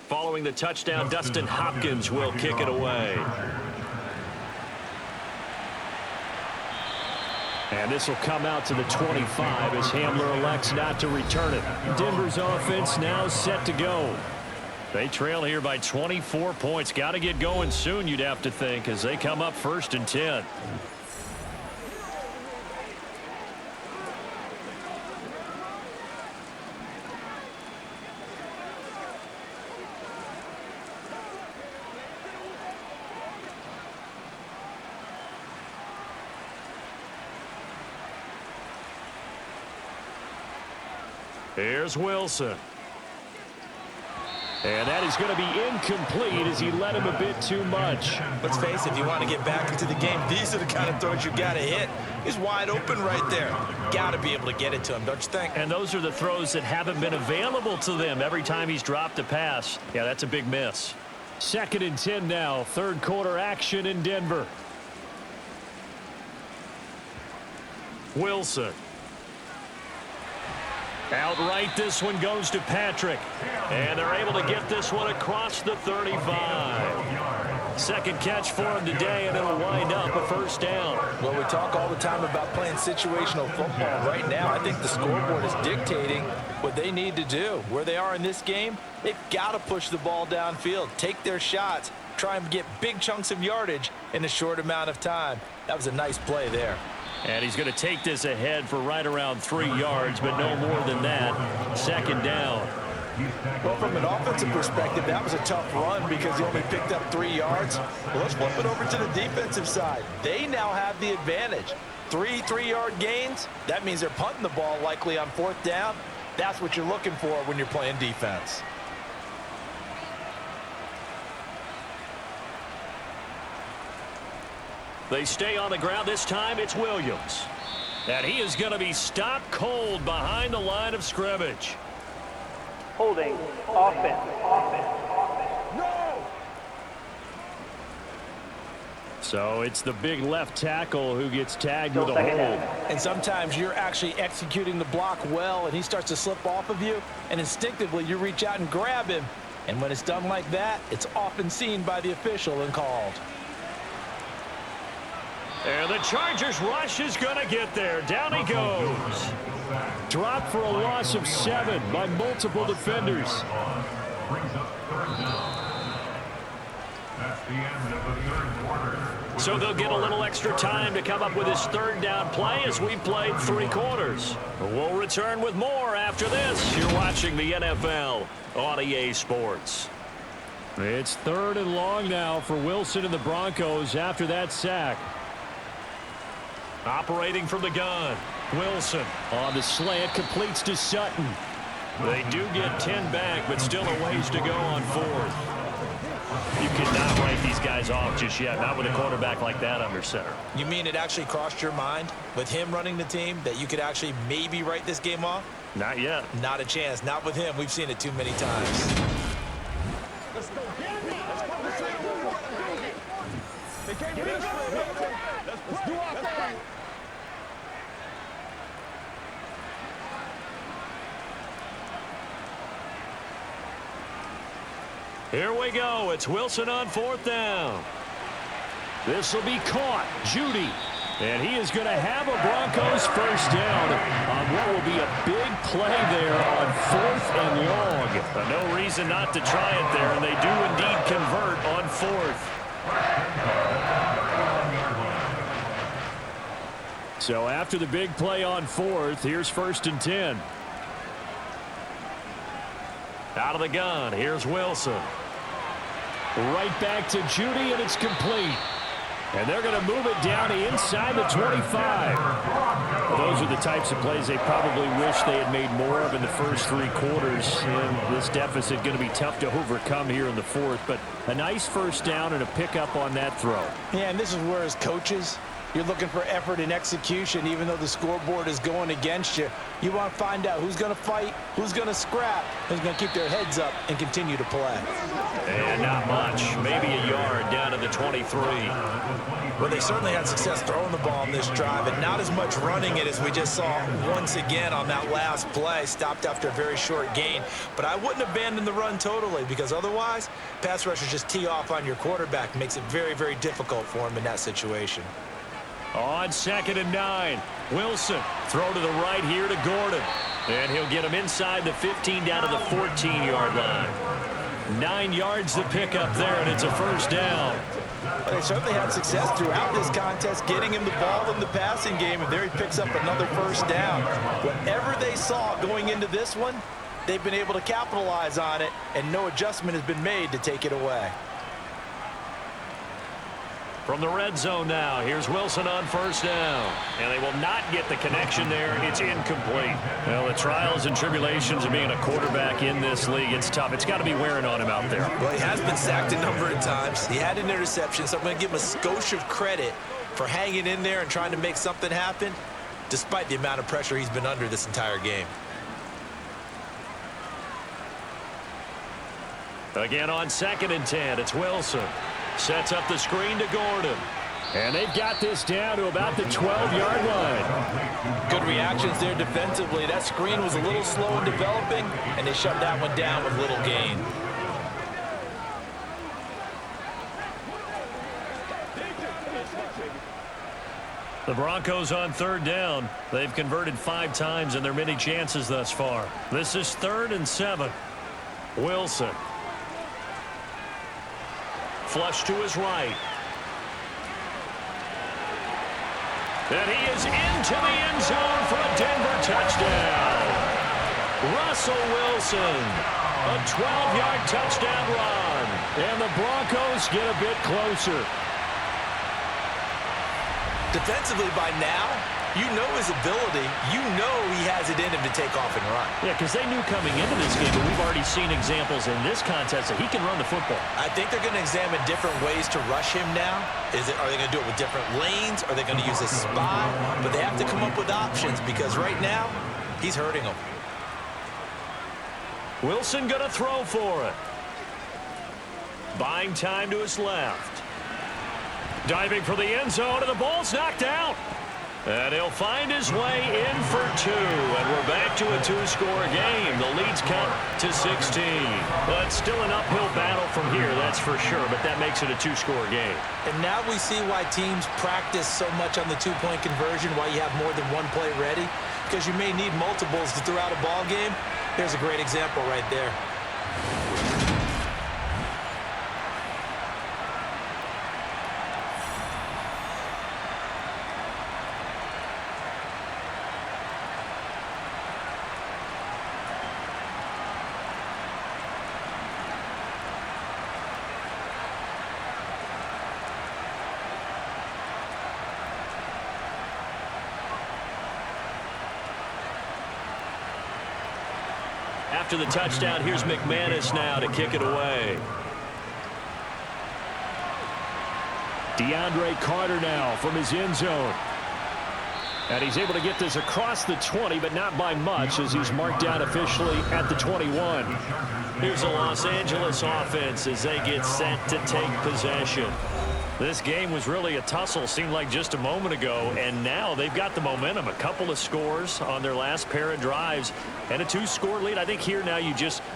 Following the touchdown, Dustin Hopkins will kick it away. And this will come out to the 25 as Hamler elects not to return it. Denver's offense now set to go. They trail here by 24 points. Got to get going soon, you'd have to think, as they come up 1st and 10. Here's Wilson. And that is going to be incomplete as he led him a bit too much. Let's face it, if you want to get back into the game, these are the kind of throws you got to hit. He's wide open right there. Got to be able to get it to him, don't you think? And those are the throws that haven't been available to them every time he's dropped a pass. Yeah, that's a big miss. 2nd and 10 now. 3rd quarter action in Denver. Wilson. Outright, this one goes to Patrick. And they're able to get this one across the 35. Second catch for him today, and it'll wind up a 1st down. Well, we talk all the time about playing situational football. Right now, I think the scoreboard is dictating what they need to do. Where they are in this game, they've got to push the ball downfield, take their shots, try and get big chunks of yardage in a short amount of time. That was a nice play there. And he's going to take this ahead for right around 3 yards, but no more than that. 2nd down. Well, from an offensive perspective, that was a tough run because he only picked up 3 yards. Well, let's flip it over to the defensive side. They now have the advantage. 3 3-yard gains. That means they're punting the ball likely on 4th down. That's what you're looking for when you're playing defense. They stay on the ground. This time it's Williams. And he is going to be stopped cold behind the line of scrimmage. Holding. Offense. No! So it's the big left tackle who gets tagged with a Second hold. down. And sometimes you're actually executing the block well, and he starts to slip off of you, and instinctively you reach out and grab him. And when it's done like that, it's often seen by the official and called. And the Chargers rush is going to get there. Down he goes. Dropped for a loss of 7 by multiple defenders. So they'll get a little extra time to come up with his 3rd down play as we played 3 quarters. We'll return with more after this. You're watching the NFL on EA Sports. It's 3rd and long now for Wilson and the Broncos after that sack. Operating from the gun. Wilson on the slant, completes to Sutton. They do get 10 back, but still a ways to go on 4th. You cannot write these guys off just yet, not with a quarterback like that under center. You mean it actually crossed your mind with him running the team that you could actually maybe write this game off? Not yet. Not a chance. Not with him. We've seen it too many times. Let's go. They can't reach for it. Let's do our thing. Here we go. It's Wilson on 4th down. This will be caught. Judy. And he is going to have a Broncos 1st down on what will be a big play there on 4th and long. But no reason not to try it there, and they do indeed convert on 4th. So after the big play on 4th, here's 1st and 10. Out of the gun, here's Wilson. Right back to Judy, and it's complete. And they're going to move it down inside the 25. Those are the types of plays they probably wish they had made more of in the first 3 quarters. And this deficit going to be tough to overcome here in the 4th. But a nice 1st down and a pickup on that throw. Yeah, and this is where as coaches, you're looking for effort and execution, even though the scoreboard is going against you. You want to find out who's going to fight, who's going to scrap, who's going to keep their heads up and continue to play. And not much. Maybe a yard down to the 23. Well, they certainly had success throwing the ball on this drive, and not as much running it as we just saw once again on that last play. Stopped after a very short gain. But I wouldn't abandon the run totally, because otherwise, pass rushers just tee off on your quarterback. Makes it very, very difficult for him in that situation. On 2nd and 9, Wilson throw to the right here to Gordon. And he'll get him inside the 15 down to the 14-yard line. 9 yards to pick up there, and it's a 1st down. They certainly had success throughout this contest, getting him the ball in the passing game, and there he picks up another 1st down. Whatever they saw going into this one, they've been able to capitalize on it, and no adjustment has been made to take it away. From the red zone now, here's Wilson on first down. And they will not get the connection there. It's incomplete. Well, the trials and tribulations of being a quarterback in this league, it's tough. It's got to be wearing on him out there. Well, he has been sacked a number of times. He had an interception, so I'm going to give him a skosh of credit for hanging in there and trying to make something happen, despite the amount of pressure he's been under this entire game. Again on 2nd and 10, it's Wilson. Sets up the screen to Gordon. And they've got this down to about the 12-yard line. Good reactions there defensively. That screen was a little slow in developing, and they shut that one down with little gain. The Broncos on 3rd down. They've converted 5 times in their many chances thus far. This is 3rd and 7. Wilson. Flush to his right. And he is into the end zone for a Denver touchdown. Russell Wilson, a 12-yard touchdown run. And the Broncos get a bit closer. Defensively by now, you know his ability. You know he has it in him to take off and run. Yeah, because they knew coming into this game, but we've already seen examples in this contest that he can run the football. I think they're going to examine different ways to rush him now. Are they going to do it with different lanes? Are they going to use a spy? But they have to come up with options because right now, he's hurting them. Wilson going to throw for it. Buying time to his left. Diving for the end zone, and the ball's knocked out. And he'll find his way in for 2. And we're back to a 2-score game. The lead's cut to 16. But still an uphill battle from here, that's for sure. But that makes it a 2-score game. And now we see why teams practice so much on the 2-point conversion, why you have more than one play ready. Because you may need multiples to throw out a ball game. There's a great example right there. After the touchdown, here's McManus now to kick it away. DeAndre Carter now from his end zone. And he's able to get this across the 20, but not by much as he's marked down officially at the 21. Here's the Los Angeles offense as they get set to take possession. This game was really a tussle, seemed like just a moment ago, and now they've got the momentum. A couple of scores on their last pair of drives and a 2-score lead. I think here now you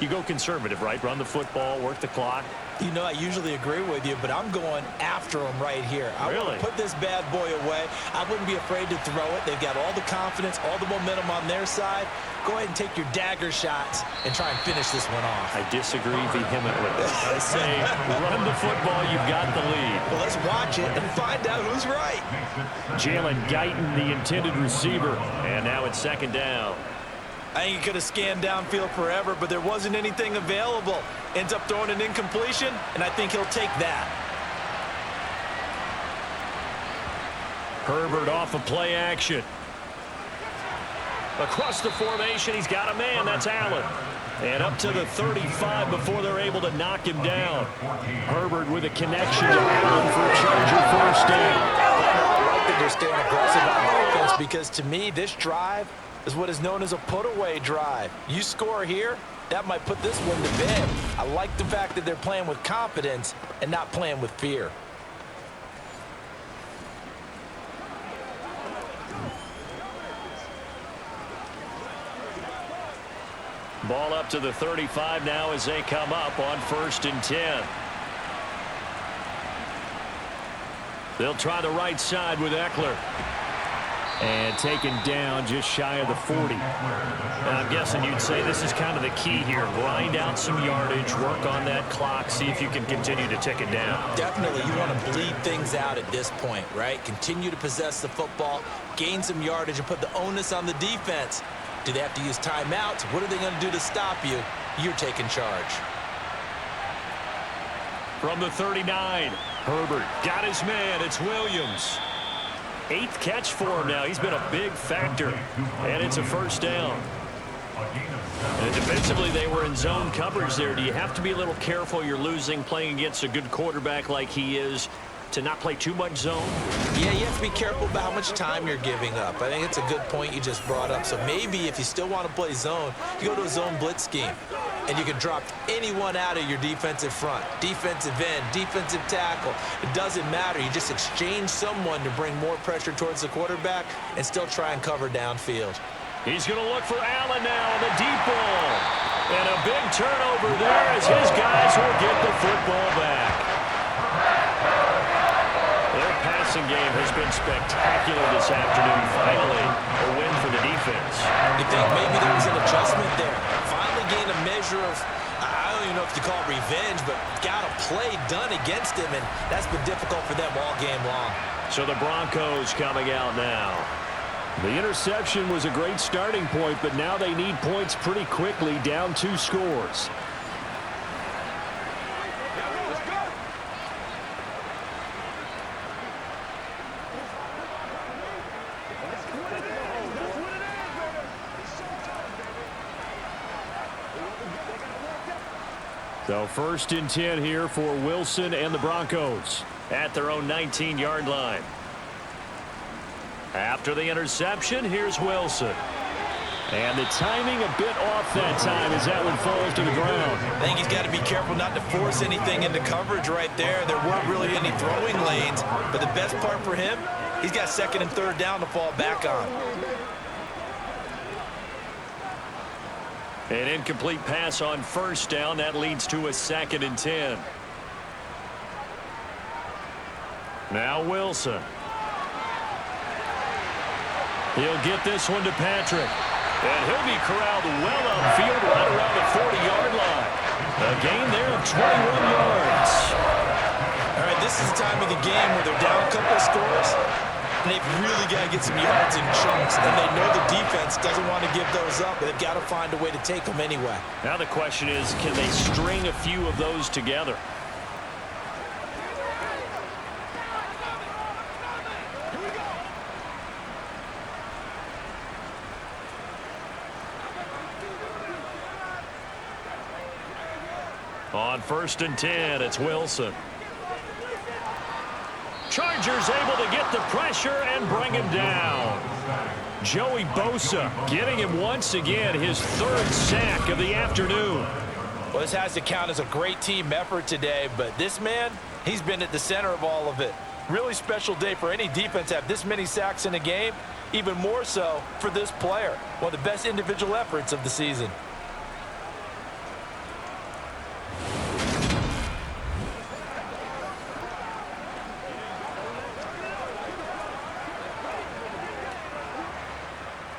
go conservative, right? Run the football, work the clock. You know, I usually agree with you, but I'm going after him right here. I want to put this bad boy away. I wouldn't be afraid to throw it. They've got all the confidence, all the momentum on their side. Go ahead and take your dagger shots and try and finish this one off. I disagree vehemently. I say run the football, you've got the lead. Well, let's watch it and find out who's right. Jalen Guyton, the intended receiver. And now it's 2nd down. I think he could have scanned downfield forever, but there wasn't anything available. Ends up throwing an incompletion, and I think he'll take that. Herbert off of play action. Across the formation, he's got a man. That's Allen. And up to the 35 before they're able to knock him down. Herbert with a connection to Allen for a Charger first down. I like that they're staying aggressive on offense because, to me, this drive is what is known as a put-away drive. You score here, that might put this one to bed. I like the fact that they're playing with confidence and not playing with fear. Ball up to the 35 now as they come up on 1st and 10. They'll try the right side with Eckler. And taken down just shy of the 40. And I'm guessing you'd say this is kind of the key here. Grind out some yardage, work on that clock, see if you can continue to tick it down. Definitely, you want to bleed things out at this point, right? Continue to possess the football, gain some yardage, and put the onus on the defense. Do they have to use timeouts? What are they going to do to stop you? You're taking charge. From the 39, Herbert got his man. It's Williams. 8th catch for him now. He's been a big factor. And it's a first down. And defensively, they were in zone coverage there. Do you have to be a little careful? You're losing playing against a good quarterback like he is to not play too much zone? Yeah, you have to be careful about how much time you're giving up. I think it's a good point you just brought up. So maybe if you still want to play zone, you go to a zone blitz scheme. And you can drop anyone out of your defensive front. Defensive end, defensive tackle. It doesn't matter. You just exchange someone to bring more pressure towards the quarterback and still try and cover downfield. He's going to look for Allen now on the deep ball. And a big turnover there as his guys will get the football back. Their passing game has been spectacular this afternoon. Finally, a win for the defense. You think maybe there was an adjustment there? Finally gained a measure of, I don't even know if you call it revenge, but got a play done against him, and that's been difficult for them all game long. So the Broncos coming out now. The interception was a great starting point, but now they need points pretty quickly, down 2 scores. So 1st and 10 here for Wilson and the Broncos At their own 19-yard line. After the interception, here's Wilson. And the timing a bit off that time as that one falls to the ground. I think he's got to be careful not to force anything into coverage right there. There weren't really any throwing lanes, but the best part for him, he's got 2nd and 3rd down to fall back on. An incomplete pass on 1st down. That leads to a 2nd and 10. Now Wilson. He'll get this one to Patrick. And he'll be corralled well upfield right around the 40-yard line. A gain there of 21 yards. All right, this is the time of the game where they're down a couple of scores, and they've really got to get some yards in chunks, and they know the defense doesn't want to give those up, but they've got to find a way to take them anyway. Now the question is, can they string a few of those together? On 1st and 10, it's Wilson. Chargers able to get the pressure and bring him down. Joey Bosa getting him once again, his 3rd sack of the afternoon. Well, this has to count as a great team effort today, but this man, he's been at the center of all of it. Really special day for any defense to have this many sacks in a game, even more so for this player. One of the best individual efforts of the season.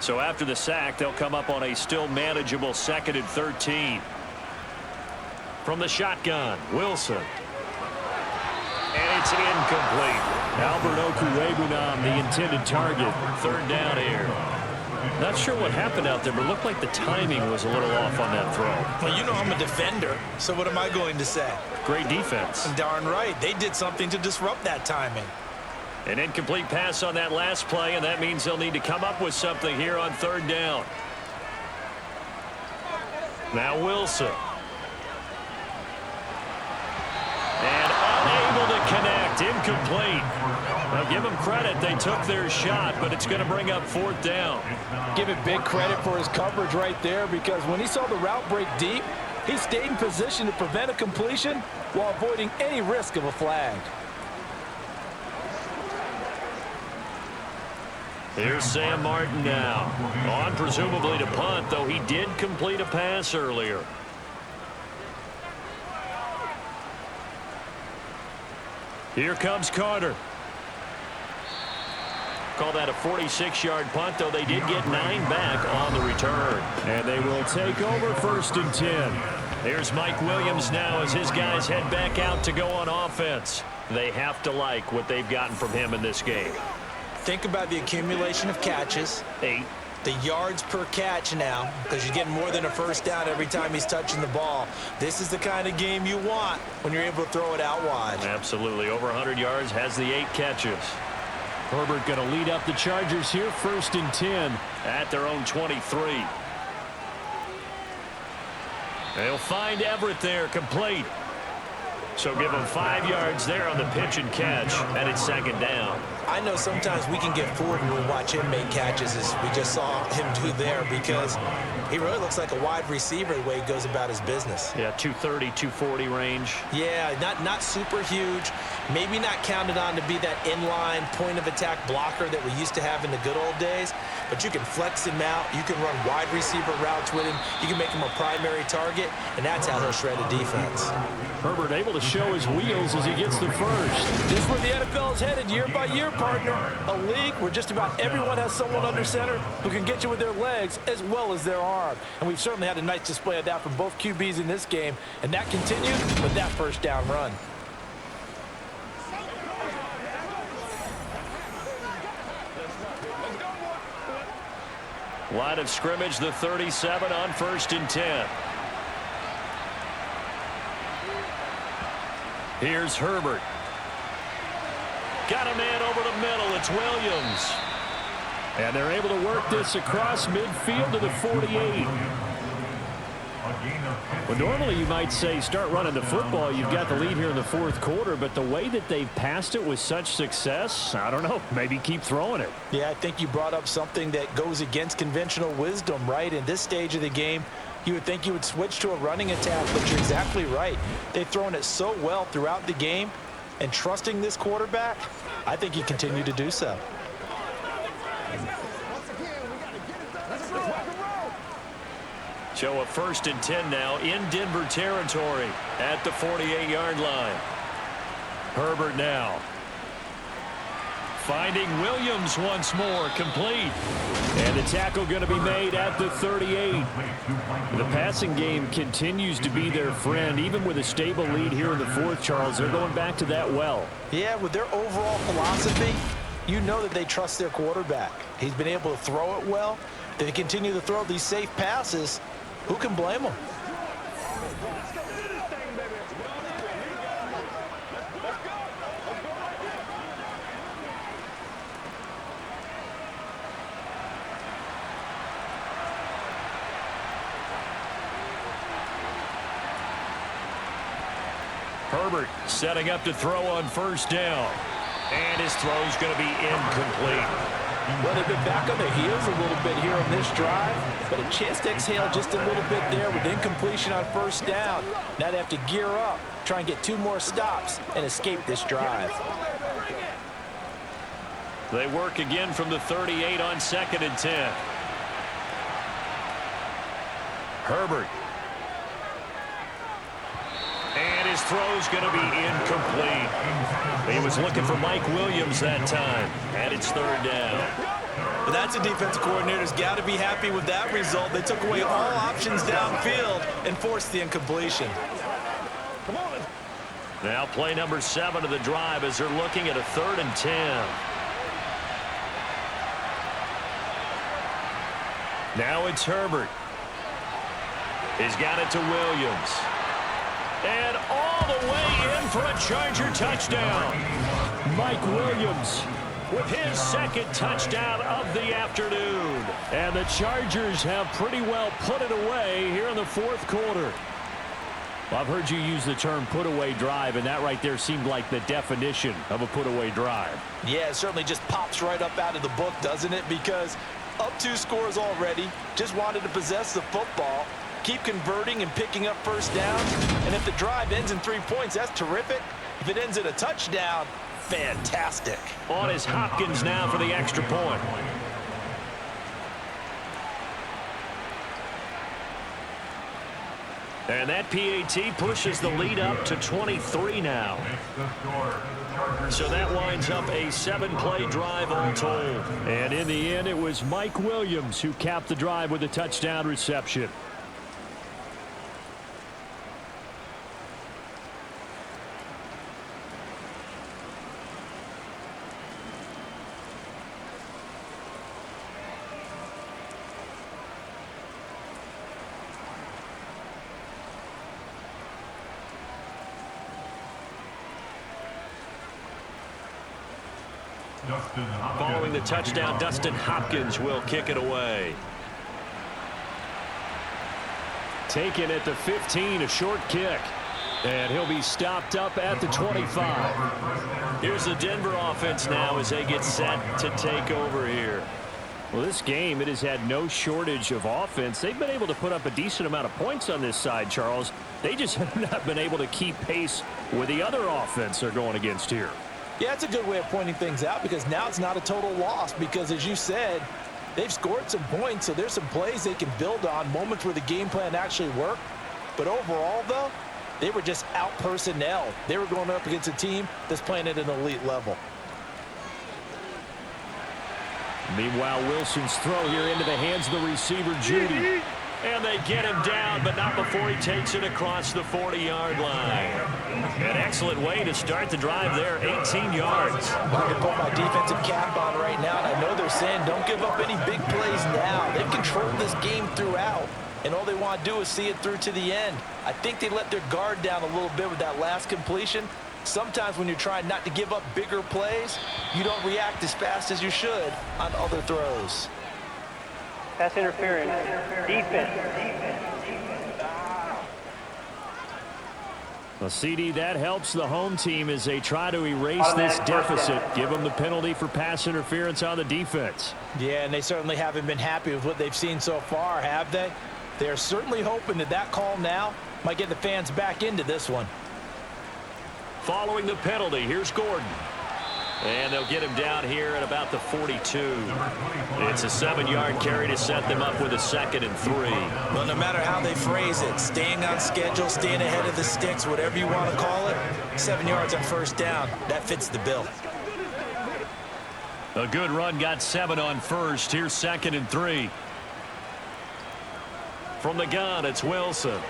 So after the sack, they'll come up on a still manageable 2nd and 13. From the shotgun, Wilson. And it's incomplete. Albert Okwuegbunam, the intended target. 3rd down here. Not sure what happened out there, but it looked like the timing was a little off on that throw. Well, you know I'm a defender, so what am I going to say? Great defense. Darn right. They did something to disrupt that timing. An incomplete pass on that last play, and that means they'll need to come up with something here on 3rd down. Now Wilson. And unable to connect. Incomplete. Now give them credit. They took their shot, but it's going to bring up 4th down. Give it big credit for his coverage right there, because when he saw the route break deep, he stayed in position to prevent a completion while avoiding any risk of a flag. Here's Sam Martin now. On presumably to punt, though he did complete a pass earlier. Here comes Carter. Call that a 46-yard punt, though they did get 9 back on the return. And they will take over 1st and 10. Here's Mike Williams now as his guys head back out to go on offense. They have to like what they've gotten from him in this game. Think about the accumulation of catches. 8. The yards per catch now, because you're getting more than a first down every time he's touching the ball. This is the kind of game you want when you're able to throw it out wide. Absolutely. Over 100 yards, has the 8 catches. Herbert going to lead up the Chargers here, 1st and 10. At their own 23. They'll find Everett there, complete. So give him 5 yards there on the pitch and catch, and it's 2nd down. I know sometimes we can get fooled when we watch him make catches, as we just saw him do there, because he really looks like a wide receiver the way he goes about his business. Yeah, 230, 240 range. Yeah, not super huge. Maybe not counted on to be that inline point-of-attack blocker that we used to have in the good old days, but you can flex him out. You can run wide receiver routes with him. You can make him a primary target, and that's how he'll shred a defense. Herbert able to show his wheels as he gets the first. Just where the NFL is headed year by year, partner. A league where just about everyone has someone under center who can get you with their legs as well as their arm. And we've certainly had a nice display of that from both QBs in this game, and that continued with that first down run. Line of scrimmage, the 37 on 1st and 10. Here's Herbert. Got a man over the middle. It's Williams. And they're able to work this across midfield to the 48. Well, normally you might say start running the football. You've got the lead here in the 4th quarter, but the way that they've passed it with such success, I don't know, maybe keep throwing it. Yeah, I think you brought up something that goes against conventional wisdom, right? In this stage of the game, you would think you would switch to a running attack, but you're exactly right. They've thrown it so well throughout the game, and trusting this quarterback, I think he continued to do so. So a 1st and 10 now in Denver territory at the 48-yard line. Herbert now. Finding Williams once more, complete. And the tackle going to be made at the 38. The passing game continues to be their friend. Even with a stable lead here in the 4th, Charles, they're going back to that well. Yeah, with their overall philosophy, you know that they trust their quarterback. He's been able to throw it well. They continue to throw these safe passes. Who can blame them? Herbert setting up to throw on 1st down. And his throw's going to be incomplete. Well, they've been back on their heels a little bit here on this drive, but a chance to exhale just a little bit there with incompletion on 1st down. Now they have to gear up, try and get 2 more stops, and escape this drive. They work again from the 38 on 2nd and 10. Herbert. And his throw's going to be incomplete. He was looking for Mike Williams that time, and it's 3rd down. But that's a defense coordinator's got to be happy with that result. They took away all options downfield and forced the incompletion. Now play number 7 of the drive as they're looking at a 3rd and 10. Now it's Herbert. He's got it to Williams. And all the way in for a Charger touchdown. Mike Williams with his 2nd touchdown of the afternoon. And the Chargers have pretty well put it away here in the 4th quarter. Well, I've heard you use the term put-away drive, and that right there seemed like the definition of a put-away drive. Yeah, it certainly just pops right up out of the book, doesn't it? Because up 2 scores already, just wanted to possess the football, keep converting and picking up 1st down. And if the drive ends in 3 points, that's terrific. If it ends in a touchdown, fantastic. On is Hopkins now for the extra point. And that PAT pushes the lead up to 23 now. So that winds up a 7-play drive all told. And in the end, it was Mike Williams who capped the drive with a touchdown reception. Following the touchdown, Dustin Hopkins will kick it away. Taken at the 15, a short kick. And he'll be stopped up at the 25. Here's the Denver offense now as they get set to take over here. Well, this game, it has had no shortage of offense. They've been able to put up a decent amount of points on this side, Charles. They just have not been able to keep pace with the other offense they're going against here. Yeah, it's a good way of pointing things out because now it's not a total loss because, as you said, they've scored some points, so there's some plays they can build on, moments where the game plan actually worked. But overall, though, they were just out-personnel. They were going up against a team that's playing at an elite level. Meanwhile, Wilson's throw here into the hands of the receiver, Judy. And they get him down, but not before he takes it across the 40-yard line. An excellent way to start the drive there, 18 yards. I can put my defensive cap on right now, and I know they're saying don't give up any big plays now. They've controlled this game throughout, and all they want to do is see it through to the end. I think they let their guard down a little bit with that last completion. Sometimes when you're trying not to give up bigger plays, you don't react as fast as you should on other throws. Pass interference. Defense. Well, CD, that helps the home team as they try to erase this deficit. Give them the penalty for pass interference on the defense. Yeah, and they certainly haven't been happy with what they've seen so far, have they? They're certainly hoping that that call now might get the fans back into this one. Following the penalty, here's Gordon. And they'll get him down here at about the 42. It's a 7-yard carry to set them up with a 2nd and 3. Well, no matter how they phrase it, staying on schedule, staying ahead of the sticks, whatever you want to call it, 7 yards on first down, that fits the bill. A good run got 7 on first. Here's 2nd and 3. From the gun, it's Wilson.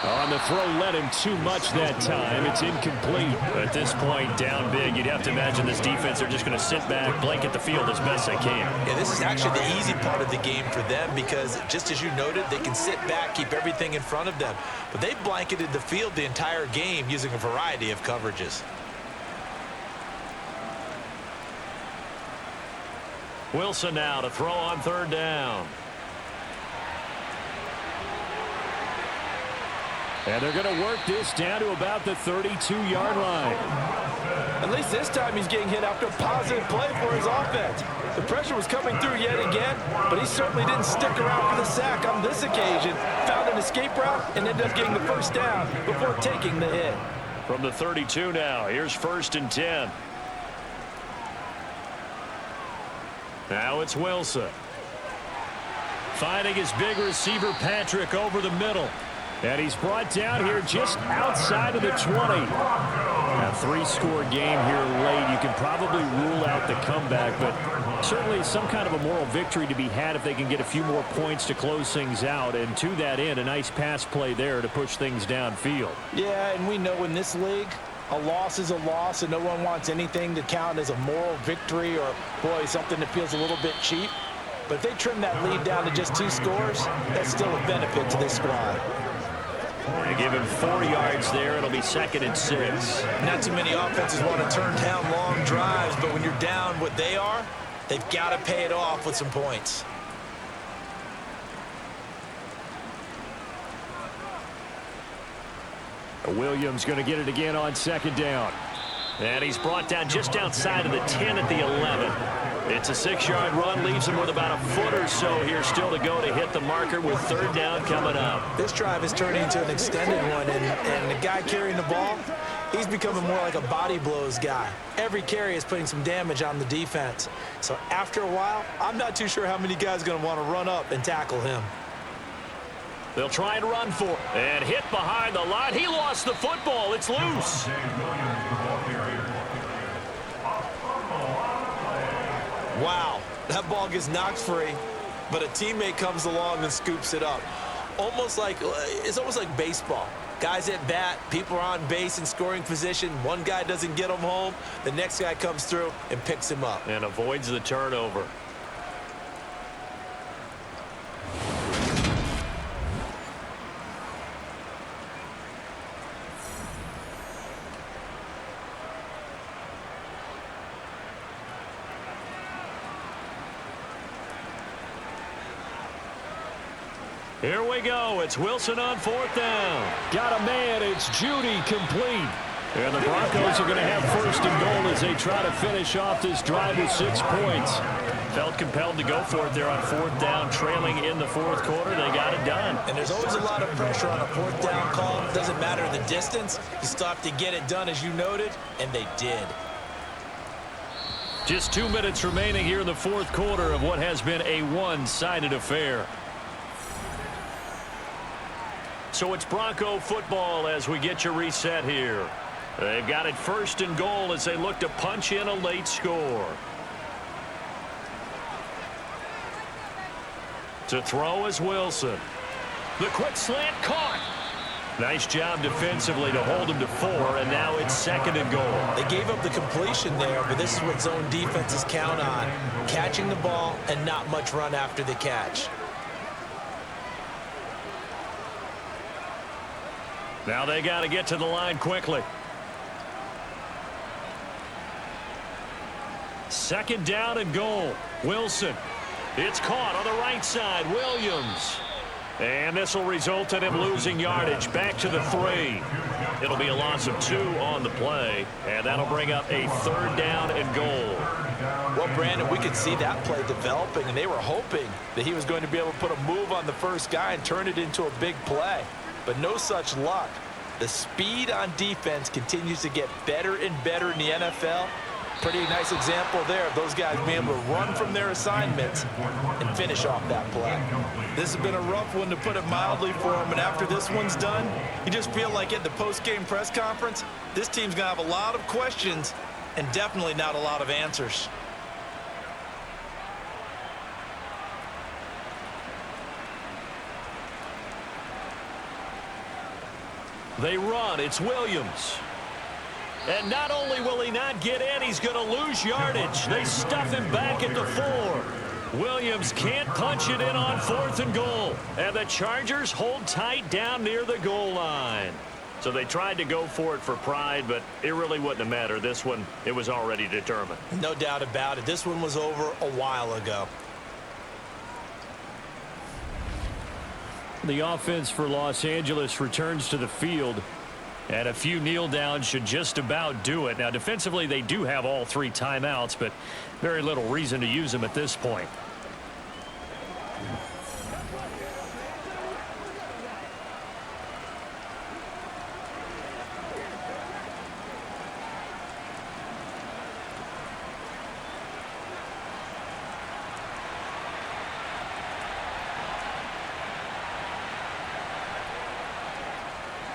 On the throw, led him too much that time. It's incomplete. At this point, down big, you'd have to imagine this defense are just going to sit back, blanket the field as best they can. Yeah, this is actually the easy part of the game for them because, just as you noted, they can sit back, keep everything in front of them. But they've blanketed the field the entire game using a variety of coverages. Wilson now to throw on 3rd down. And they're going to work this down to about the 32-yard line. At least this time he's getting hit after a positive play for his offense. The pressure was coming through yet again, but he certainly didn't stick around for the sack on this occasion. Found an escape route and ended up getting the first down before taking the hit. From the 32 now, here's 1st and 10. Now it's Wilson. Finding his big receiver, Patrick, over the middle. And he's brought down here just outside of the 20. A 3-score game here late. You can probably rule out the comeback, but certainly some kind of a moral victory to be had if they can get a few more points to close things out. And to that end, a nice pass play there to push things downfield. Yeah, and we know in this league, a loss is a loss, and no one wants anything to count as a moral victory or, boy, something that feels a little bit cheap. But if they trim that lead down to just 2 scores, that's still a benefit to this squad. They give him 4 yards there. It'll be 2nd and 6. Not too many offenses want to turn down long drives, but when you're down what they are, they've got to pay it off with some points. Williams going to get it again on 2nd down. And he's brought down just outside of the 10 at the 11. It's a 6-yard run, leaves him with about a foot or so here still to go to hit the marker with 3rd down coming up. This drive is turning into an extended one, and the guy carrying the ball, he's becoming more like a body blows guy. Every carry is putting some damage on the defense. So after a while, I'm not too sure how many guys are going to want to run up and tackle him. They'll try and run for it. And hit behind the line. He lost the football. It's loose. Wow, that ball gets knocked free, but a teammate comes along and scoops it up. It's almost like baseball. Guys at bat, people are on base in scoring position. One guy doesn't get him home. The next guy comes through and picks him up. And avoids the turnover. Here we go. It's Wilson on 4th down. Got a man. It's Judy complete. And the Broncos are going to have 1st and goal as they try to finish off this drive with 6 points. Felt compelled to go for it there on 4th down, trailing in the 4th quarter. They got it done. And there's always a lot of pressure on a 4th down call. It doesn't matter the distance. You still have to get it done, as you noted, and they did. Just 2 minutes remaining here in the 4th quarter of what has been a one-sided affair. So it's Bronco football as we get you reset here. They've got it 1st and goal as they look to punch in a late score. To throw is Wilson. The quick slant caught. Nice job defensively to hold him to 4, and now it's 2nd and goal. They gave up the completion there, but this is what zone defenses count on. Catching the ball and not much run after the catch. Now they got to get to the line quickly. 2nd down and goal. Wilson. It's caught on the right side. Williams. And this will result in him losing yardage. Back to the 3. It'll be a loss of 2 on the play. And that'll bring up a 3rd down and goal. Well, Brandon, we could see that play developing, and they were hoping that he was going to be able to put a move on the first guy and turn it into a big play. But no such luck. The speed on defense continues to get better and better in the NFL. Pretty nice example there of those guys being able to run from their assignments and finish off that play. This has been a rough one, to put it mildly, for him. And after this one's done, you just feel like at the post-game press conference, this team's going to have a lot of questions and definitely not a lot of answers. They run. It's Williams. And not only will he not get in, he's going to lose yardage. They stuff him back at the 4. Williams can't punch it in on 4th and goal. And the Chargers hold tight down near the goal line. So they tried to go for it for pride, but it really wouldn't have mattered. This one, it was already determined. No doubt about it. This one was over a while ago. The offense for Los Angeles returns to the field. And a few kneel downs should just about do it. Now, defensively, they do have all 3 timeouts, but very little reason to use them at this point.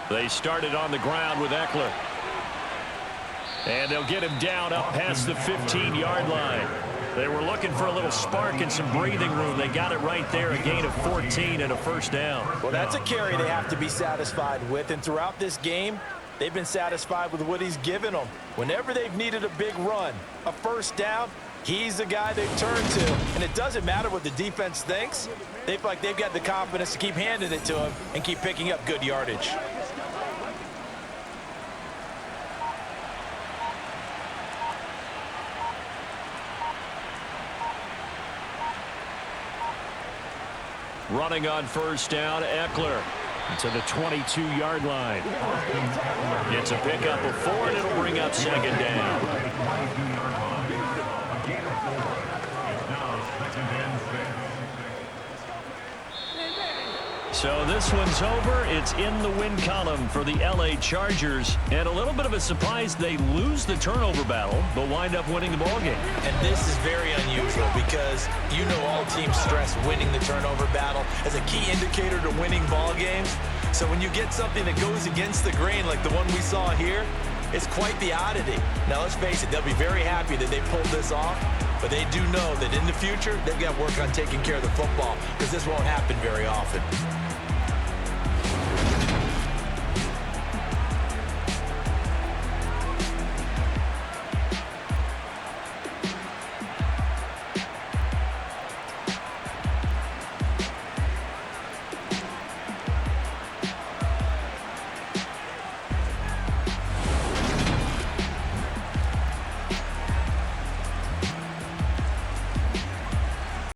They started on the ground with Eckler. And they'll get him down up past the 15-yard line. They were looking for a little spark and some breathing room. They got it right there, a gain of 14 and a 1st down. Well, that's a carry they have to be satisfied with. And throughout this game, they've been satisfied with what he's given them. Whenever they've needed a big run, a 1st down, he's the guy they turn to. And it doesn't matter what the defense thinks. They feel like they've got the confidence to keep handing it to him and keep picking up good yardage. Running on 1st down, Eckler to the 22-yard line. It's a pickup of 4, and it'll bring up 2nd down. So this one's over. It's in the win column for the LA Chargers. And a little bit of a surprise, they lose the turnover battle, but wind up winning the ballgame. And this is very unusual because you know all teams stress winning the turnover battle as a key indicator to winning ball games. So when you get something that goes against the grain like the one we saw here, it's quite the oddity. Now, let's face it, they'll be very happy that they pulled this off, but they do know that in the future, they've got to work on taking care of the football because this won't happen very often.